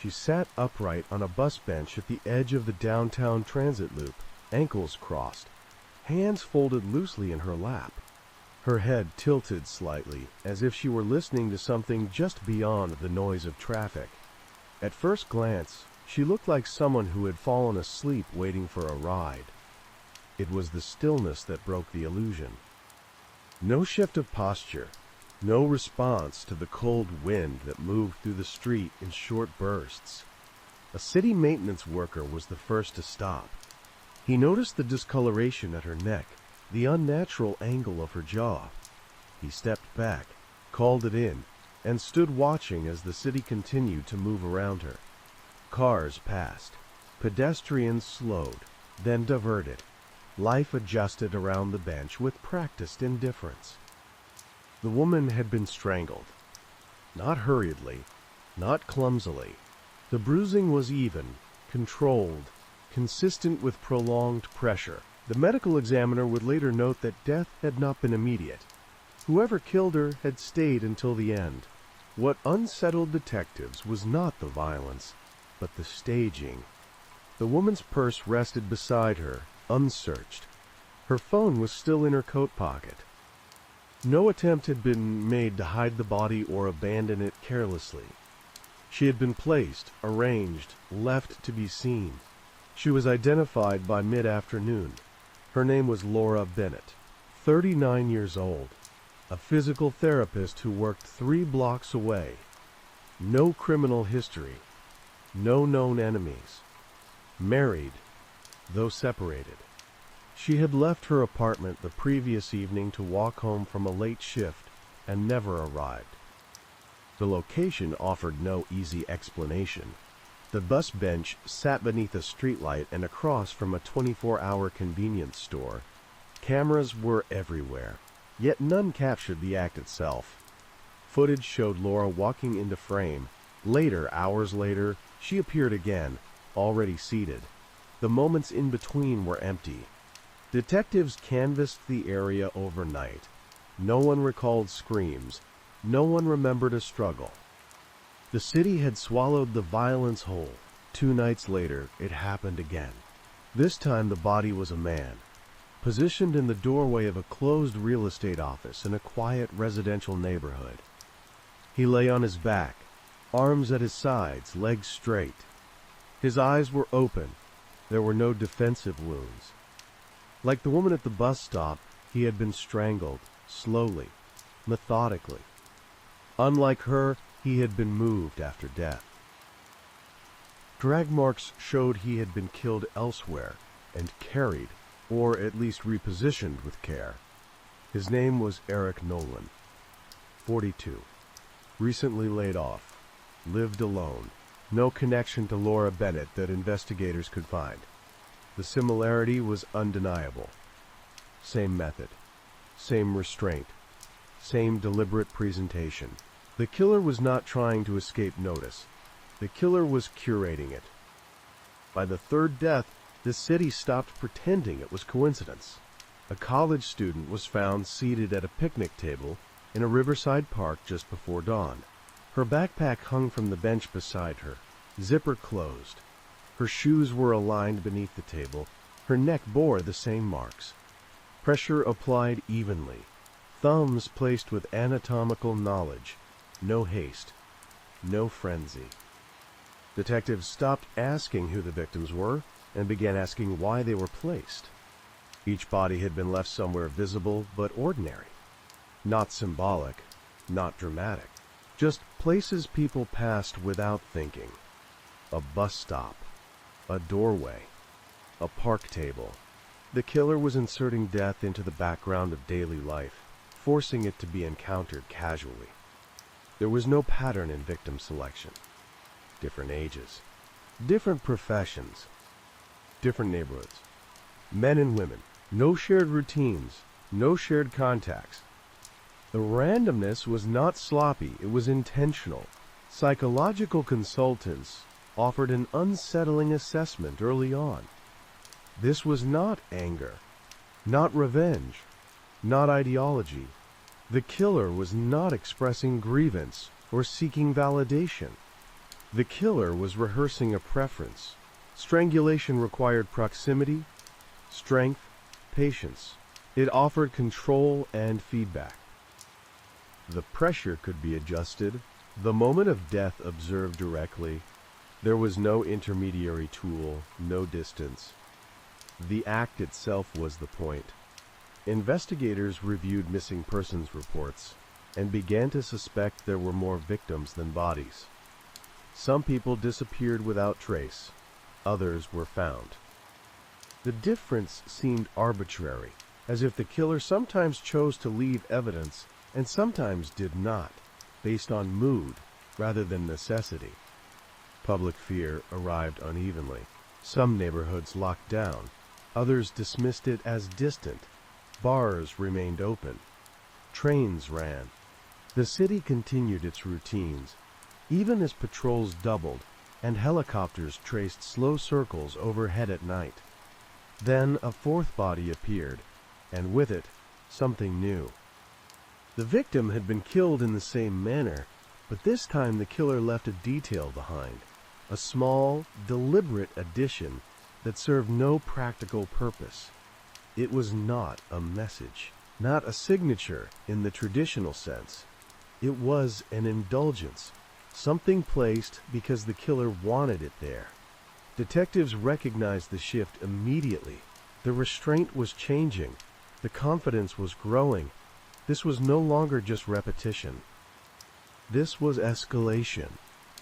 She sat upright on a bus bench at the edge of the downtown transit loop, ankles crossed, hands folded loosely in her lap. Her head tilted slightly, as if she were listening to something just beyond the noise of traffic. At first glance, she looked like someone who had fallen asleep waiting for a ride. It was the stillness that broke the illusion. No shift of posture, no response to the cold wind that moved through the street in short bursts. A city maintenance worker was the first to stop. He noticed the discoloration at her neck, the unnatural angle of her jaw. He stepped back, called it in, and stood watching as the city continued to move around her. Cars passed. Pedestrians slowed, then diverted. Life adjusted around the bench with practiced indifference. The woman had been strangled. Not hurriedly, not clumsily. The bruising was even, controlled, consistent with prolonged pressure. The medical examiner would later note that death had not been immediate. Whoever killed her had stayed until the end. What unsettled detectives was not the violence, but the staging. The woman's purse rested beside her, unsearched. Her phone was still in her coat pocket. No attempt had been made to hide the body or abandon it carelessly. She had been placed, arranged, left to be seen. She was identified by mid-afternoon. Her name was Laura Bennett, 39 years old, a physical therapist who worked 3 blocks away. No criminal history, no known enemies. Married, though separated. She had left her apartment the previous evening to walk home from a late shift and never arrived. The location offered no easy explanation. The bus bench sat beneath a streetlight and across from a 24-hour convenience store. Cameras were everywhere, yet none captured the act itself. Footage showed Laura walking into frame. Later, hours later, she appeared again, already seated. The moments in between were empty. Detectives canvassed the area overnight. No one recalled screams. No one remembered a struggle. The city had swallowed the violence whole. 2 nights later, it happened again. This time the body was a man, positioned in the doorway of a closed real estate office in a quiet residential neighborhood. He lay on his back, arms at his sides, legs straight. His eyes were open. There were no defensive wounds. Like the woman at the bus stop, he had been strangled, slowly, methodically. Unlike her, he had been moved after death. Drag marks showed he had been killed elsewhere and carried, or at least repositioned with care. His name was Eric Nolan, 42, recently laid off, lived alone, no connection to Laura Bennett that investigators could find. The similarity was undeniable. Same method, same restraint, same deliberate presentation. The killer was not trying to escape notice. The killer was curating it. By the third death, the city stopped pretending it was coincidence. A college student was found seated at a picnic table in a riverside park just before dawn. Her backpack hung from the bench beside her, zipper closed. Her shoes were aligned beneath the table. Her neck bore the same marks. Pressure applied evenly. Thumbs placed with anatomical knowledge. No haste. No frenzy. Detectives stopped asking who the victims were and began asking why they were placed. Each body had been left somewhere visible but ordinary. Not symbolic, not dramatic. Just places people passed without thinking. A bus stop. A doorway. A park table. The killer was inserting death into the background of daily life, forcing it to be encountered casually. There was no pattern in victim selection. Different ages. Different professions. Different neighborhoods. Men and women. No shared routines. No shared contacts. The randomness was not sloppy, it was intentional. Psychological consultants offered an unsettling assessment early on. This was not anger, not revenge, not ideology. The killer was not expressing grievance or seeking validation. The killer was rehearsing a preference. Strangulation required proximity, strength, patience. It offered control and feedback. The pressure could be adjusted, the moment of death observed directly. There was no intermediary tool, no distance. The act itself was the point. Investigators reviewed missing persons reports and began to suspect there were more victims than bodies. Some people disappeared without trace. Others were found. The difference seemed arbitrary, as if the killer sometimes chose to leave evidence and sometimes did not, based on mood rather than necessity. Public fear arrived unevenly. Some neighborhoods locked down. Others dismissed it as distant. Bars remained open. Trains ran. The city continued its routines, even as patrols doubled and helicopters traced slow circles overhead at night. Then a fourth body appeared, and with it, something new. The victim had been killed in the same manner, but this time the killer left a detail behind, a small, deliberate addition that served no practical purpose. It was not a message, not a signature in the traditional sense. It was an indulgence, something placed because the killer wanted it there. Detectives recognized the shift immediately. The restraint was changing. The confidence was growing. This was no longer just repetition. This was escalation,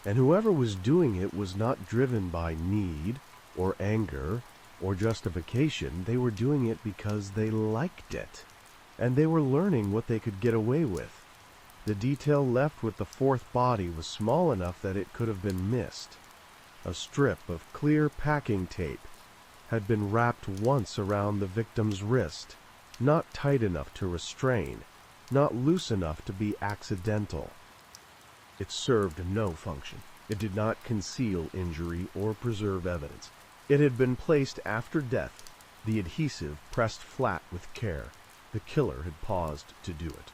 and whoever was doing it was not driven by need or anger or justification. They were doing it because they liked it, and they were learning what they could get away with. The detail left with the fourth body was small enough that it could have been missed. A strip of clear packing tape had been wrapped once around the victim's wrist, not tight enough to restrain, not loose enough to be accidental. It served no function. It did not conceal injury or preserve evidence. It had been placed after death, the adhesive pressed flat with care. The killer had paused to do it.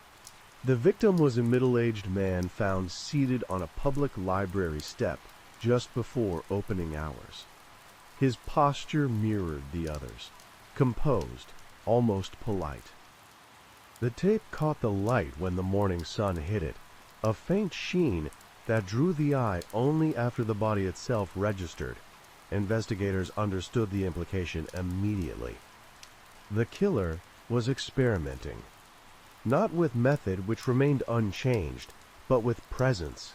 The victim was a middle-aged man found seated on a public library step just before opening hours. His posture mirrored the others, composed, almost polite. The tape caught the light when the morning sun hit it, a faint sheen that drew the eye only after the body itself registered. Investigators understood the implication immediately. The killer was experimenting, not with method which remained unchanged, but with presence.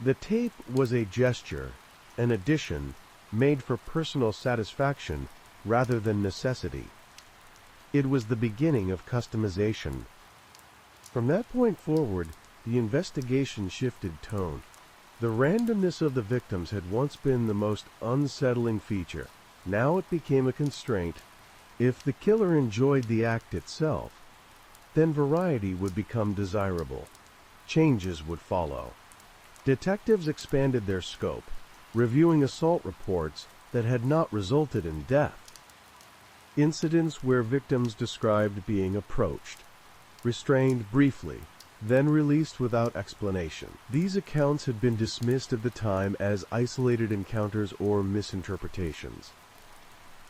The tape was a gesture, an addition, made for personal satisfaction rather than necessity. It was the beginning of customization. From that point forward, the investigation shifted tone. The randomness of the victims had once been the most unsettling feature. Now it became a constraint. If the killer enjoyed the act itself, then variety would become desirable. Changes would follow. Detectives expanded their scope, reviewing assault reports that had not resulted in death. Incidents where victims described being approached, restrained briefly, then released without explanation. These accounts had been dismissed at the time as isolated encounters or misinterpretations.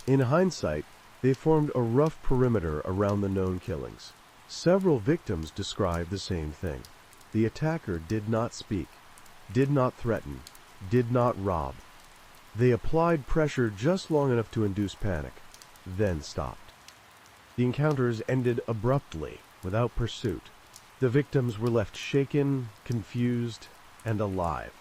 In hindsight, they formed a rough perimeter around the known killings. Several victims described the same thing. The attacker did not speak, did not threaten, did not rob. They applied pressure just long enough to induce panic, then stopped. The encounters ended abruptly, without pursuit. The victims were left shaken, confused, and alive.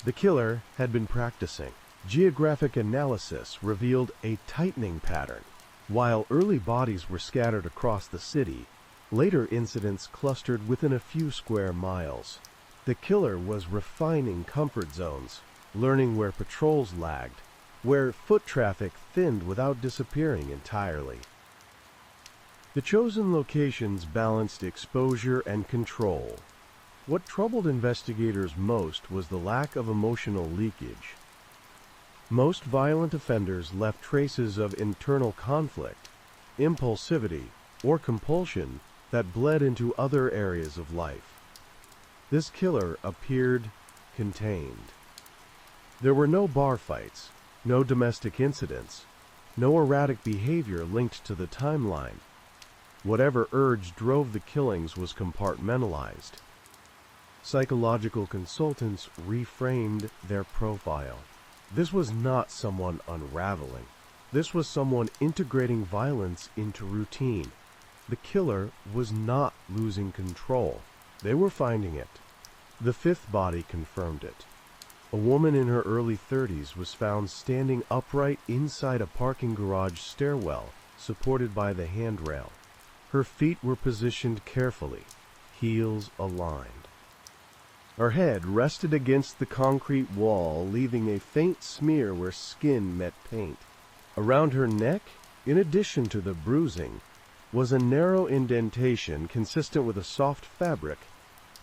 The killer had been practicing. Geographic analysis revealed a tightening pattern. While early bodies were scattered across the city, later incidents clustered within a few square miles. The killer was refining comfort zones, learning where patrols lagged, where foot traffic thinned without disappearing entirely. The chosen locations balanced exposure and control. What troubled investigators most was the lack of emotional leakage. Most violent offenders left traces of internal conflict, impulsivity, or compulsion that bled into other areas of life. This killer appeared contained. There were no bar fights, no domestic incidents, no erratic behavior linked to the timeline. Whatever urge drove the killings was compartmentalized. Psychological consultants reframed their profile. This was not someone unraveling. This was someone integrating violence into routine. The killer was not losing control. They were finding it. The fifth body confirmed it. A woman in her early 30s was found standing upright inside a parking garage stairwell, supported by the handrail. Her feet were positioned carefully, heels aligned. Her head rested against the concrete wall, leaving a faint smear where skin met paint. Around her neck, in addition to the bruising, was a narrow indentation consistent with a soft fabric,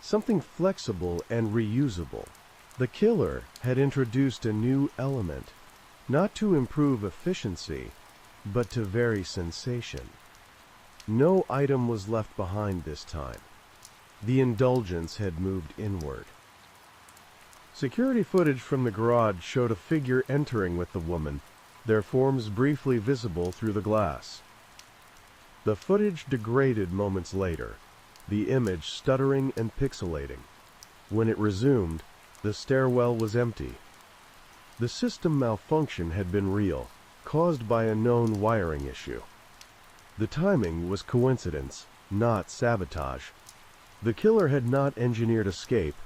something flexible and reusable. The killer had introduced a new element, not to improve efficiency, but to vary sensation. No item was left behind this time. The indulgence had moved inward. Security footage from the garage showed a figure entering with the woman, their forms briefly visible through the glass. The footage degraded moments later, the image stuttering and pixelating. When it resumed, the stairwell was empty. The system malfunction had been real, caused by a known wiring issue. The timing was coincidence, not sabotage. The killer had not engineered escape.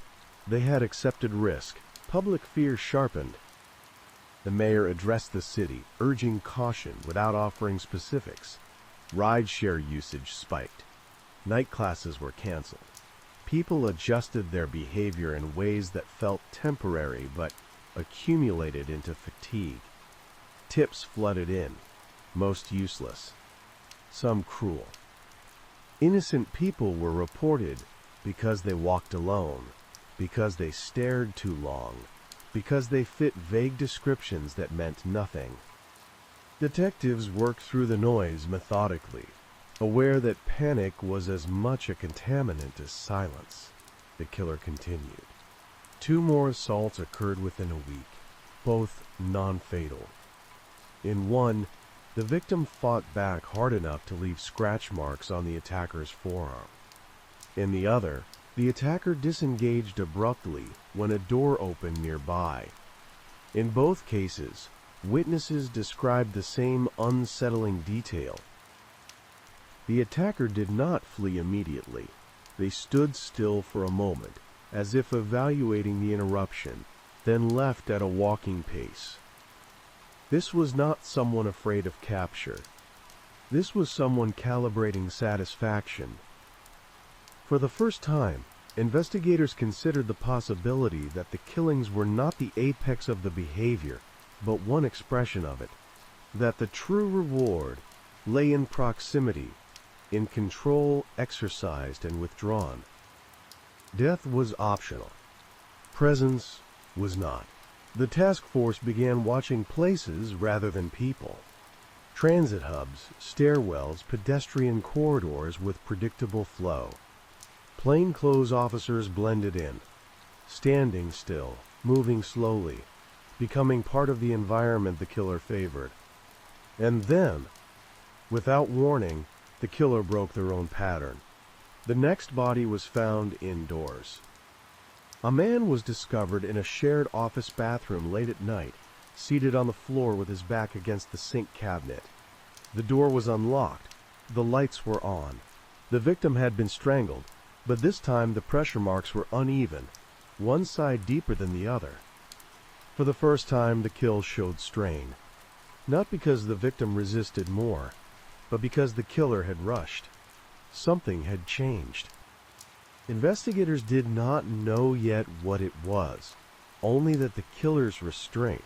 They had accepted risk. Public fear sharpened. The mayor addressed the city, urging caution without offering specifics. Rideshare usage spiked. Night classes were canceled. People adjusted their behavior in ways that felt temporary but accumulated into fatigue. Tips flooded in, most useless, some cruel. Innocent people were reported because they walked alone, because they stared too long, because they fit vague descriptions that meant nothing. Detectives worked through the noise methodically, aware that panic was as much a contaminant as silence. The killer continued. Two more assaults occurred within a week, both non-fatal. In one, the victim fought back hard enough to leave scratch marks on the attacker's forearm. In the other, the attacker disengaged abruptly when a door opened nearby. In both cases, witnesses described the same unsettling detail. The attacker did not flee immediately. They stood still for a moment, as if evaluating the interruption, then left at a walking pace. This was not someone afraid of capture. This was someone calibrating satisfaction. For the first time, investigators considered the possibility that the killings were not the apex of the behavior, but one expression of it. That the true reward lay in proximity, in control exercised and withdrawn. Death was optional. Presence was not. The task force began watching places rather than people. Transit hubs, stairwells, pedestrian corridors with predictable flow. Plainclothes officers blended in, standing still, moving slowly, becoming part of the environment the killer favored. And then, without warning, the killer broke their own pattern. The next body was found indoors. A man was discovered in a shared office bathroom late at night, seated on the floor with his back against the sink cabinet. The door was unlocked. The lights were on. The victim had been strangled, but this time the pressure marks were uneven, one side deeper than the other. For the first time, the kill showed strain. Not because the victim resisted more, but because the killer had rushed. Something had changed. Investigators did not know yet what it was, only that the killer's restraint,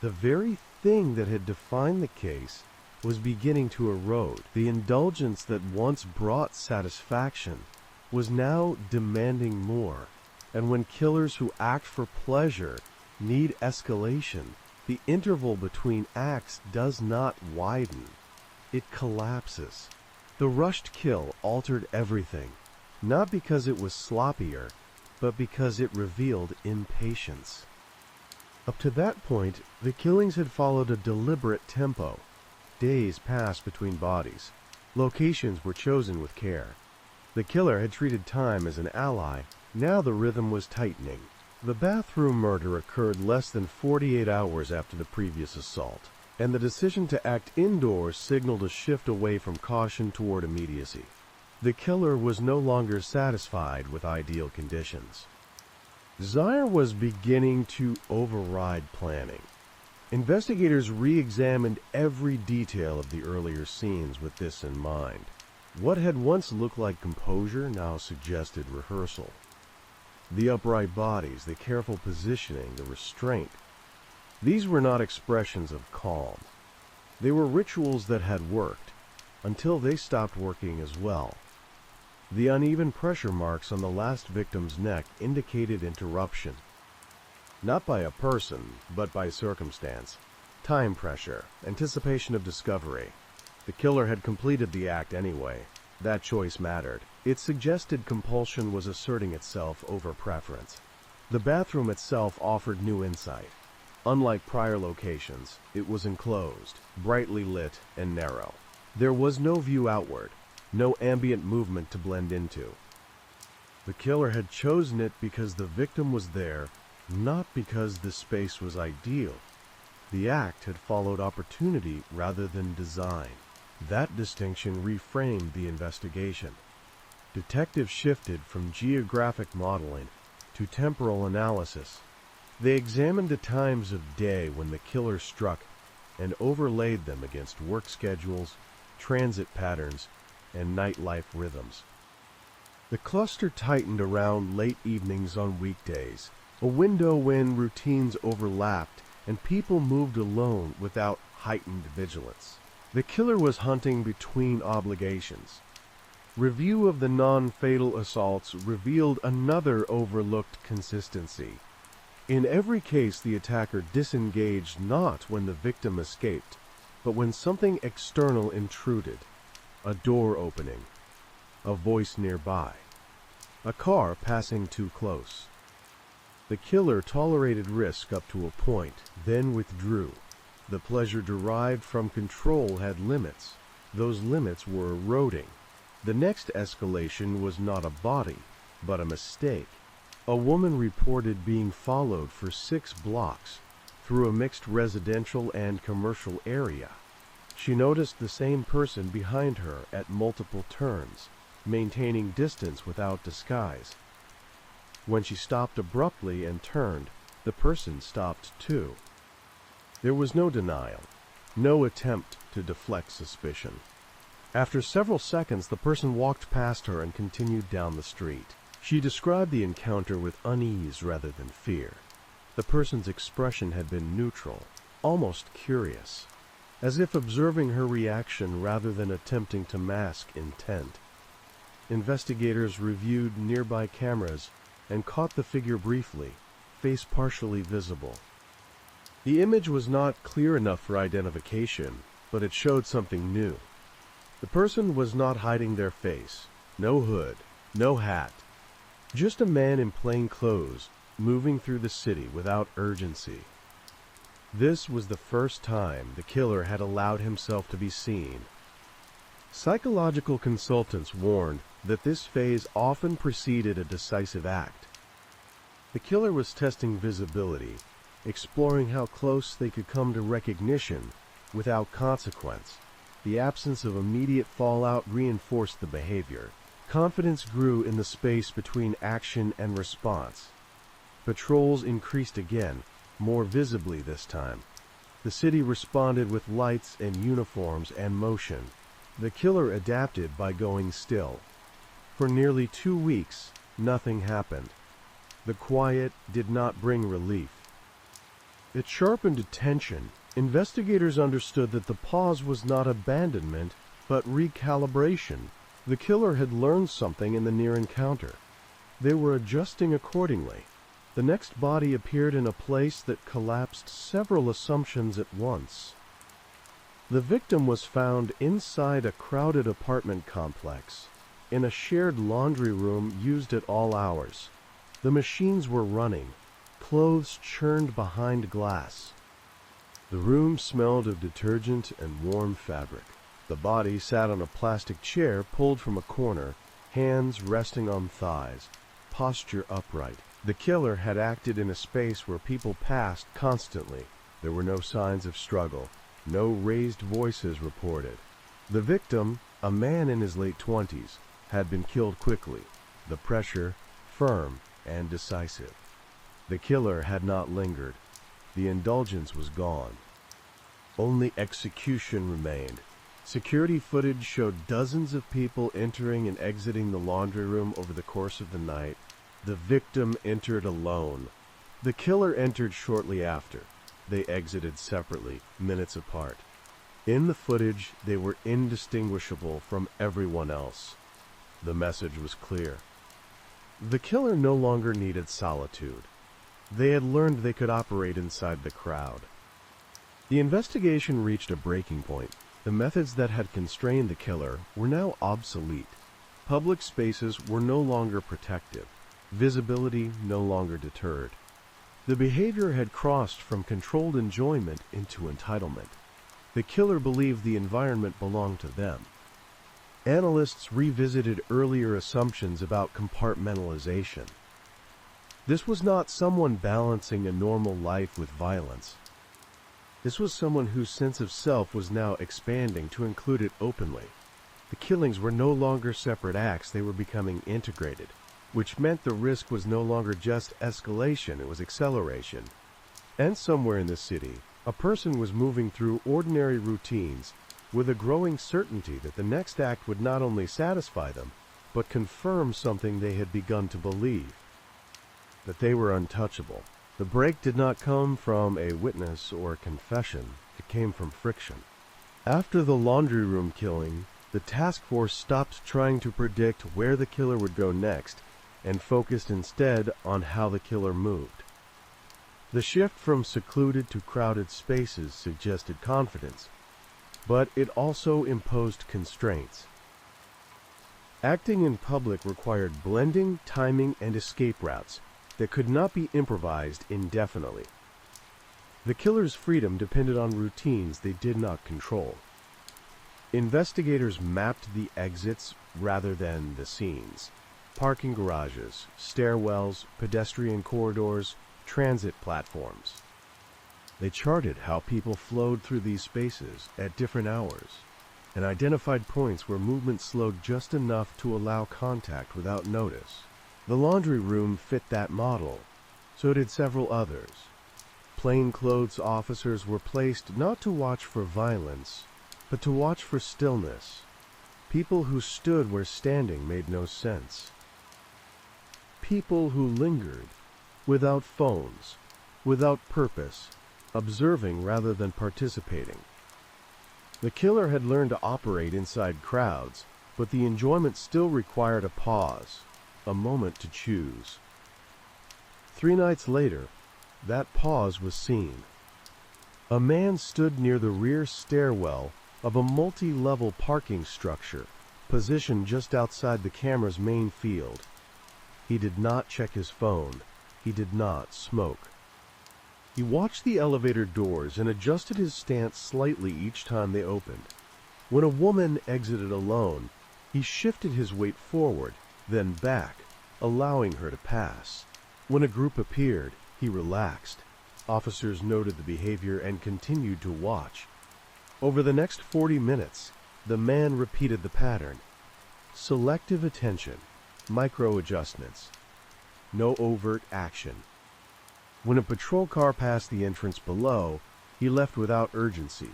the very thing that had defined the case, was beginning to erode. The indulgence that once brought satisfaction was now demanding more. And when killers who act for pleasure need escalation, the interval between acts does not widen. It collapses. The rushed kill altered everything, not because it was sloppier, but because it revealed impatience. Up to that point, the killings had followed a deliberate tempo. Days passed between bodies. Locations were chosen with care. The killer had treated time as an ally. Now the rhythm was tightening. The bathroom murder occurred less than 48 hours after the previous assault, and the decision to act indoors signaled a shift away from caution toward immediacy. The killer was no longer satisfied with ideal conditions. Zaire was beginning to override planning. Investigators re-examined every detail of the earlier scenes with this in mind. What had once looked like composure now suggested rehearsal. The upright bodies, the careful positioning, the restraint. These were not expressions of calm. They were rituals that had worked, until they stopped working as well. The uneven pressure marks on the last victim's neck indicated interruption. Not by a person, but by circumstance. Time pressure, anticipation of discovery. The killer had completed the act anyway. That choice mattered. It suggested compulsion was asserting itself over preference. The bathroom itself offered new insight. Unlike prior locations, it was enclosed, brightly lit, and narrow. There was no view outward, no ambient movement to blend into. The killer had chosen it because the victim was there, not because the space was ideal. The act had followed opportunity rather than design. That distinction reframed the investigation. Detectives shifted from geographic modeling to temporal analysis. They examined the times of day when the killer struck and overlaid them against work schedules, transit patterns, and nightlife rhythms. The cluster tightened around late evenings on weekdays, a window when routines overlapped and people moved alone without heightened vigilance. The killer was hunting between obligations. Review of the non-fatal assaults revealed another overlooked consistency. In every case, the attacker disengaged not when the victim escaped, but when something external intruded. A door opening, a voice nearby, a car passing too close. The killer tolerated risk up to a point, then withdrew. The pleasure derived from control had limits. Those limits were eroding. The next escalation was not a body, but a mistake. A woman reported being followed for 6 blocks through a mixed residential and commercial area. She noticed the same person behind her at multiple turns, maintaining distance without disguise. When she stopped abruptly and turned, the person stopped too. There was no denial, no attempt to deflect suspicion. After several seconds, the person walked past her and continued down the street. She described the encounter with unease rather than fear. The person's expression had been neutral, almost curious, as if observing her reaction rather than attempting to mask intent. Investigators reviewed nearby cameras and caught the figure briefly, face partially visible. The image was not clear enough for identification, but it showed something new. The person was not hiding their face, no hood, no hat, just a man in plain clothes moving through the city without urgency. This was the first time the killer had allowed himself to be seen. Psychological consultants warned that this phase often preceded a decisive act. The killer was testing visibility, exploring how close they could come to recognition without consequence. The absence of immediate fallout reinforced the behavior. Confidence grew in the space between action and response. Patrols increased again, more visibly this time. The city responded with lights and uniforms and motion. The killer adapted by going still. For nearly 2 weeks, nothing happened. The quiet did not bring relief. It sharpened attention. Investigators understood that the pause was not abandonment, but recalibration. The killer had learned something in the near encounter. They were adjusting accordingly. The next body appeared in a place that collapsed several assumptions at once. The victim was found inside a crowded apartment complex, in a shared laundry room used at all hours. The machines were running, clothes churned behind glass. The room smelled of detergent and warm fabric. The body sat on a plastic chair pulled from a corner, hands resting on thighs, posture upright. The killer had acted in a space where people passed constantly. There were no signs of struggle, no raised voices reported. The victim, a man in his late 20s, had been killed quickly, the pressure firm and decisive. The killer had not lingered. The indulgence was gone. Only execution remained. Security footage showed dozens of people entering and exiting the laundry room over the course of the night. The victim entered alone. The killer entered shortly after. They exited separately, minutes apart. In the footage, they were indistinguishable from everyone else. The message was clear. The killer no longer needed solitude. They had learned they could operate inside the crowd. The investigation reached a breaking point. The methods that had constrained the killer were now obsolete. Public spaces were no longer protective. Visibility no longer deterred. The behavior had crossed from controlled enjoyment into entitlement. The killer believed the environment belonged to them. Analysts revisited earlier assumptions about compartmentalization. This was not someone balancing a normal life with violence. This was someone whose sense of self was now expanding to include it openly. The killings were no longer separate acts, they were becoming integrated, which meant the risk was no longer just escalation, it was acceleration. And somewhere in the city, a person was moving through ordinary routines with a growing certainty that the next act would not only satisfy them, but confirm something they had begun to believe, that they were untouchable. The break did not come from a witness or a confession, it came from friction. After the laundry room killing, the task force stopped trying to predict where the killer would go next and focused instead on how the killer moved. The shift from secluded to crowded spaces suggested confidence, but it also imposed constraints. Acting in public required blending, timing, and escape routes. that could not be improvised indefinitely. The killer's freedom depended on routines they did not control. Investigators mapped the exits rather than the scenes. Parking garages, stairwells, pedestrian corridors, transit platforms. They charted how people flowed through these spaces at different hours and identified points where movement slowed just enough to allow contact without notice. The laundry room fit that model. So did several others. Plainclothes officers were placed not to watch for violence, but to watch for stillness. People who stood where standing made no sense. People who lingered, without phones, without purpose, observing rather than participating. The killer had learned to operate inside crowds, but the enjoyment still required a pause, a moment to choose. 3 nights later, that pause was seen. A man stood near the rear stairwell of a multi-level parking structure, positioned just outside the camera's main field. He did not check his phone. He did not smoke. He watched the elevator doors and adjusted his stance slightly each time they opened. When a woman exited alone, he shifted his weight forward, then back, allowing her to pass. When a group appeared, he relaxed. Officers noted the behavior and continued to watch. Over the next 40 minutes, the man repeated the pattern. Selective attention, micro-adjustments. No overt action. When a patrol car passed the entrance below, he left without urgency,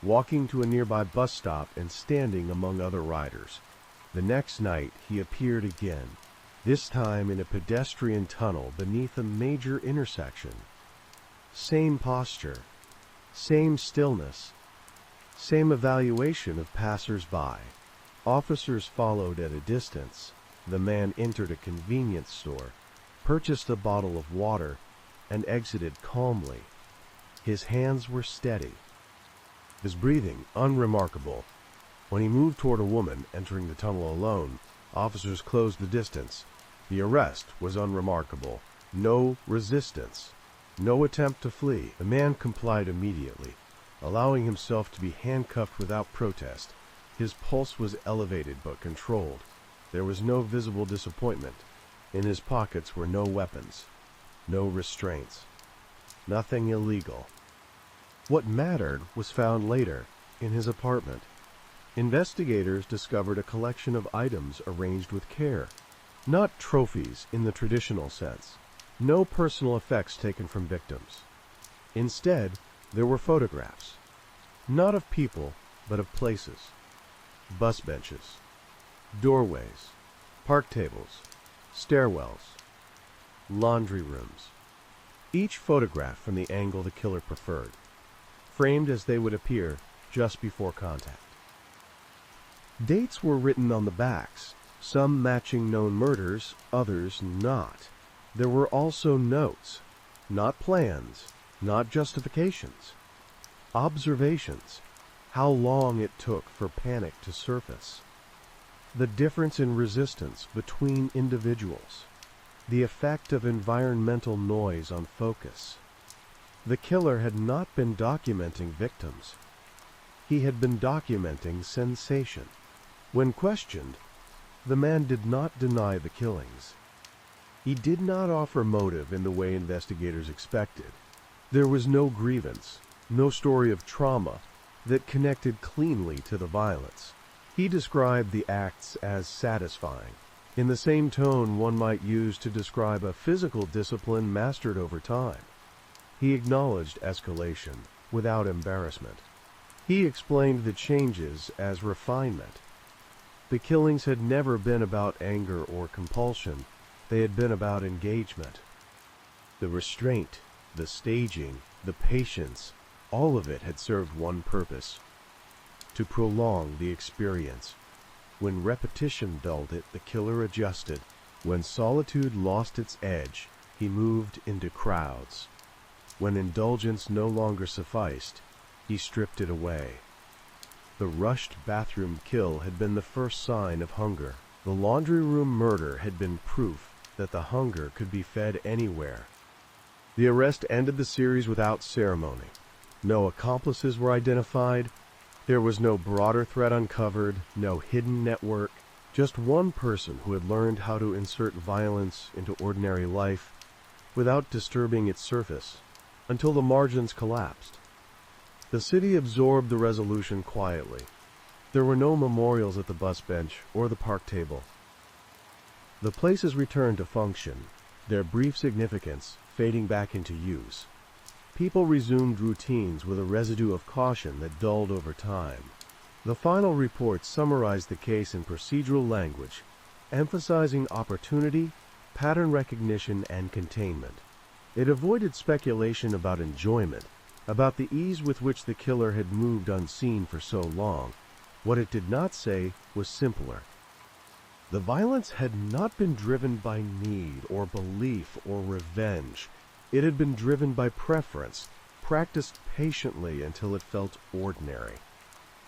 walking to a nearby bus stop and standing among other riders. The next night, he appeared again, this time in a pedestrian tunnel beneath a major intersection. Same posture, same stillness, same evaluation of passers-by. Officers followed at a distance. The man entered a convenience store, purchased a bottle of water, and exited calmly. His hands were steady. His breathing unremarkable. When he moved toward a woman entering the tunnel alone, officers closed the distance. The arrest was unremarkable. No resistance. No attempt to flee. The man complied immediately, allowing himself to be handcuffed without protest. His pulse was elevated but controlled. There was no visible disappointment. In his pockets were no weapons, no restraints, nothing illegal. What mattered was found later, in his apartment. Investigators discovered a collection of items arranged with care. Not trophies in the traditional sense. No personal effects taken from victims. Instead, there were photographs. Not of people, but of places. Bus benches, doorways, park tables, stairwells, laundry rooms. Each photograph from the angle the killer preferred, framed as they would appear just before contact. Dates were written on the backs, some matching known murders, others not. There were also notes, not plans, not justifications. Observations, how long it took for panic to surface. The difference in resistance between individuals. The effect of environmental noise on focus. The killer had not been documenting victims. He had been documenting sensation. When questioned, the man did not deny the killings. He did not offer motive in the way investigators expected. There was no grievance, no story of trauma that connected cleanly to the violence. He described the acts as satisfying, in the same tone one might use to describe a physical discipline mastered over time. He acknowledged escalation without embarrassment. He explained the changes as refinement. The killings had never been about anger or compulsion. They had been about engagement. The restraint, the staging, the patience, all of it had served one purpose: to prolong the experience. When repetition dulled it, the killer adjusted. When solitude lost its edge, he moved into crowds. When indulgence no longer sufficed, he stripped it away. The rushed bathroom kill had been the first sign of hunger. The laundry room murder had been proof that the hunger could be fed anywhere. The arrest ended the series without ceremony. No accomplices were identified. There was no broader threat uncovered, no hidden network. Just one person who had learned how to insert violence into ordinary life without disturbing its surface, until the margins collapsed. The city absorbed the resolution quietly. There were no memorials at the bus bench or the park table. The places returned to function, their brief significance fading back into use. People resumed routines with a residue of caution that dulled over time. The final report summarized the case in procedural language, emphasizing opportunity, pattern recognition, and containment. It avoided speculation about enjoyment, about the ease with which the killer had moved unseen for so long. What it did not say was simpler. The violence had not been driven by need or belief or revenge. It had been driven by preference, practiced patiently until it felt ordinary.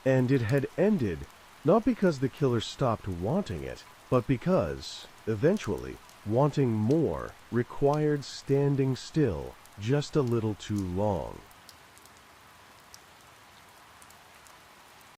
And it had ended not because the killer stopped wanting it, but because, eventually, wanting more required standing still just a little too long.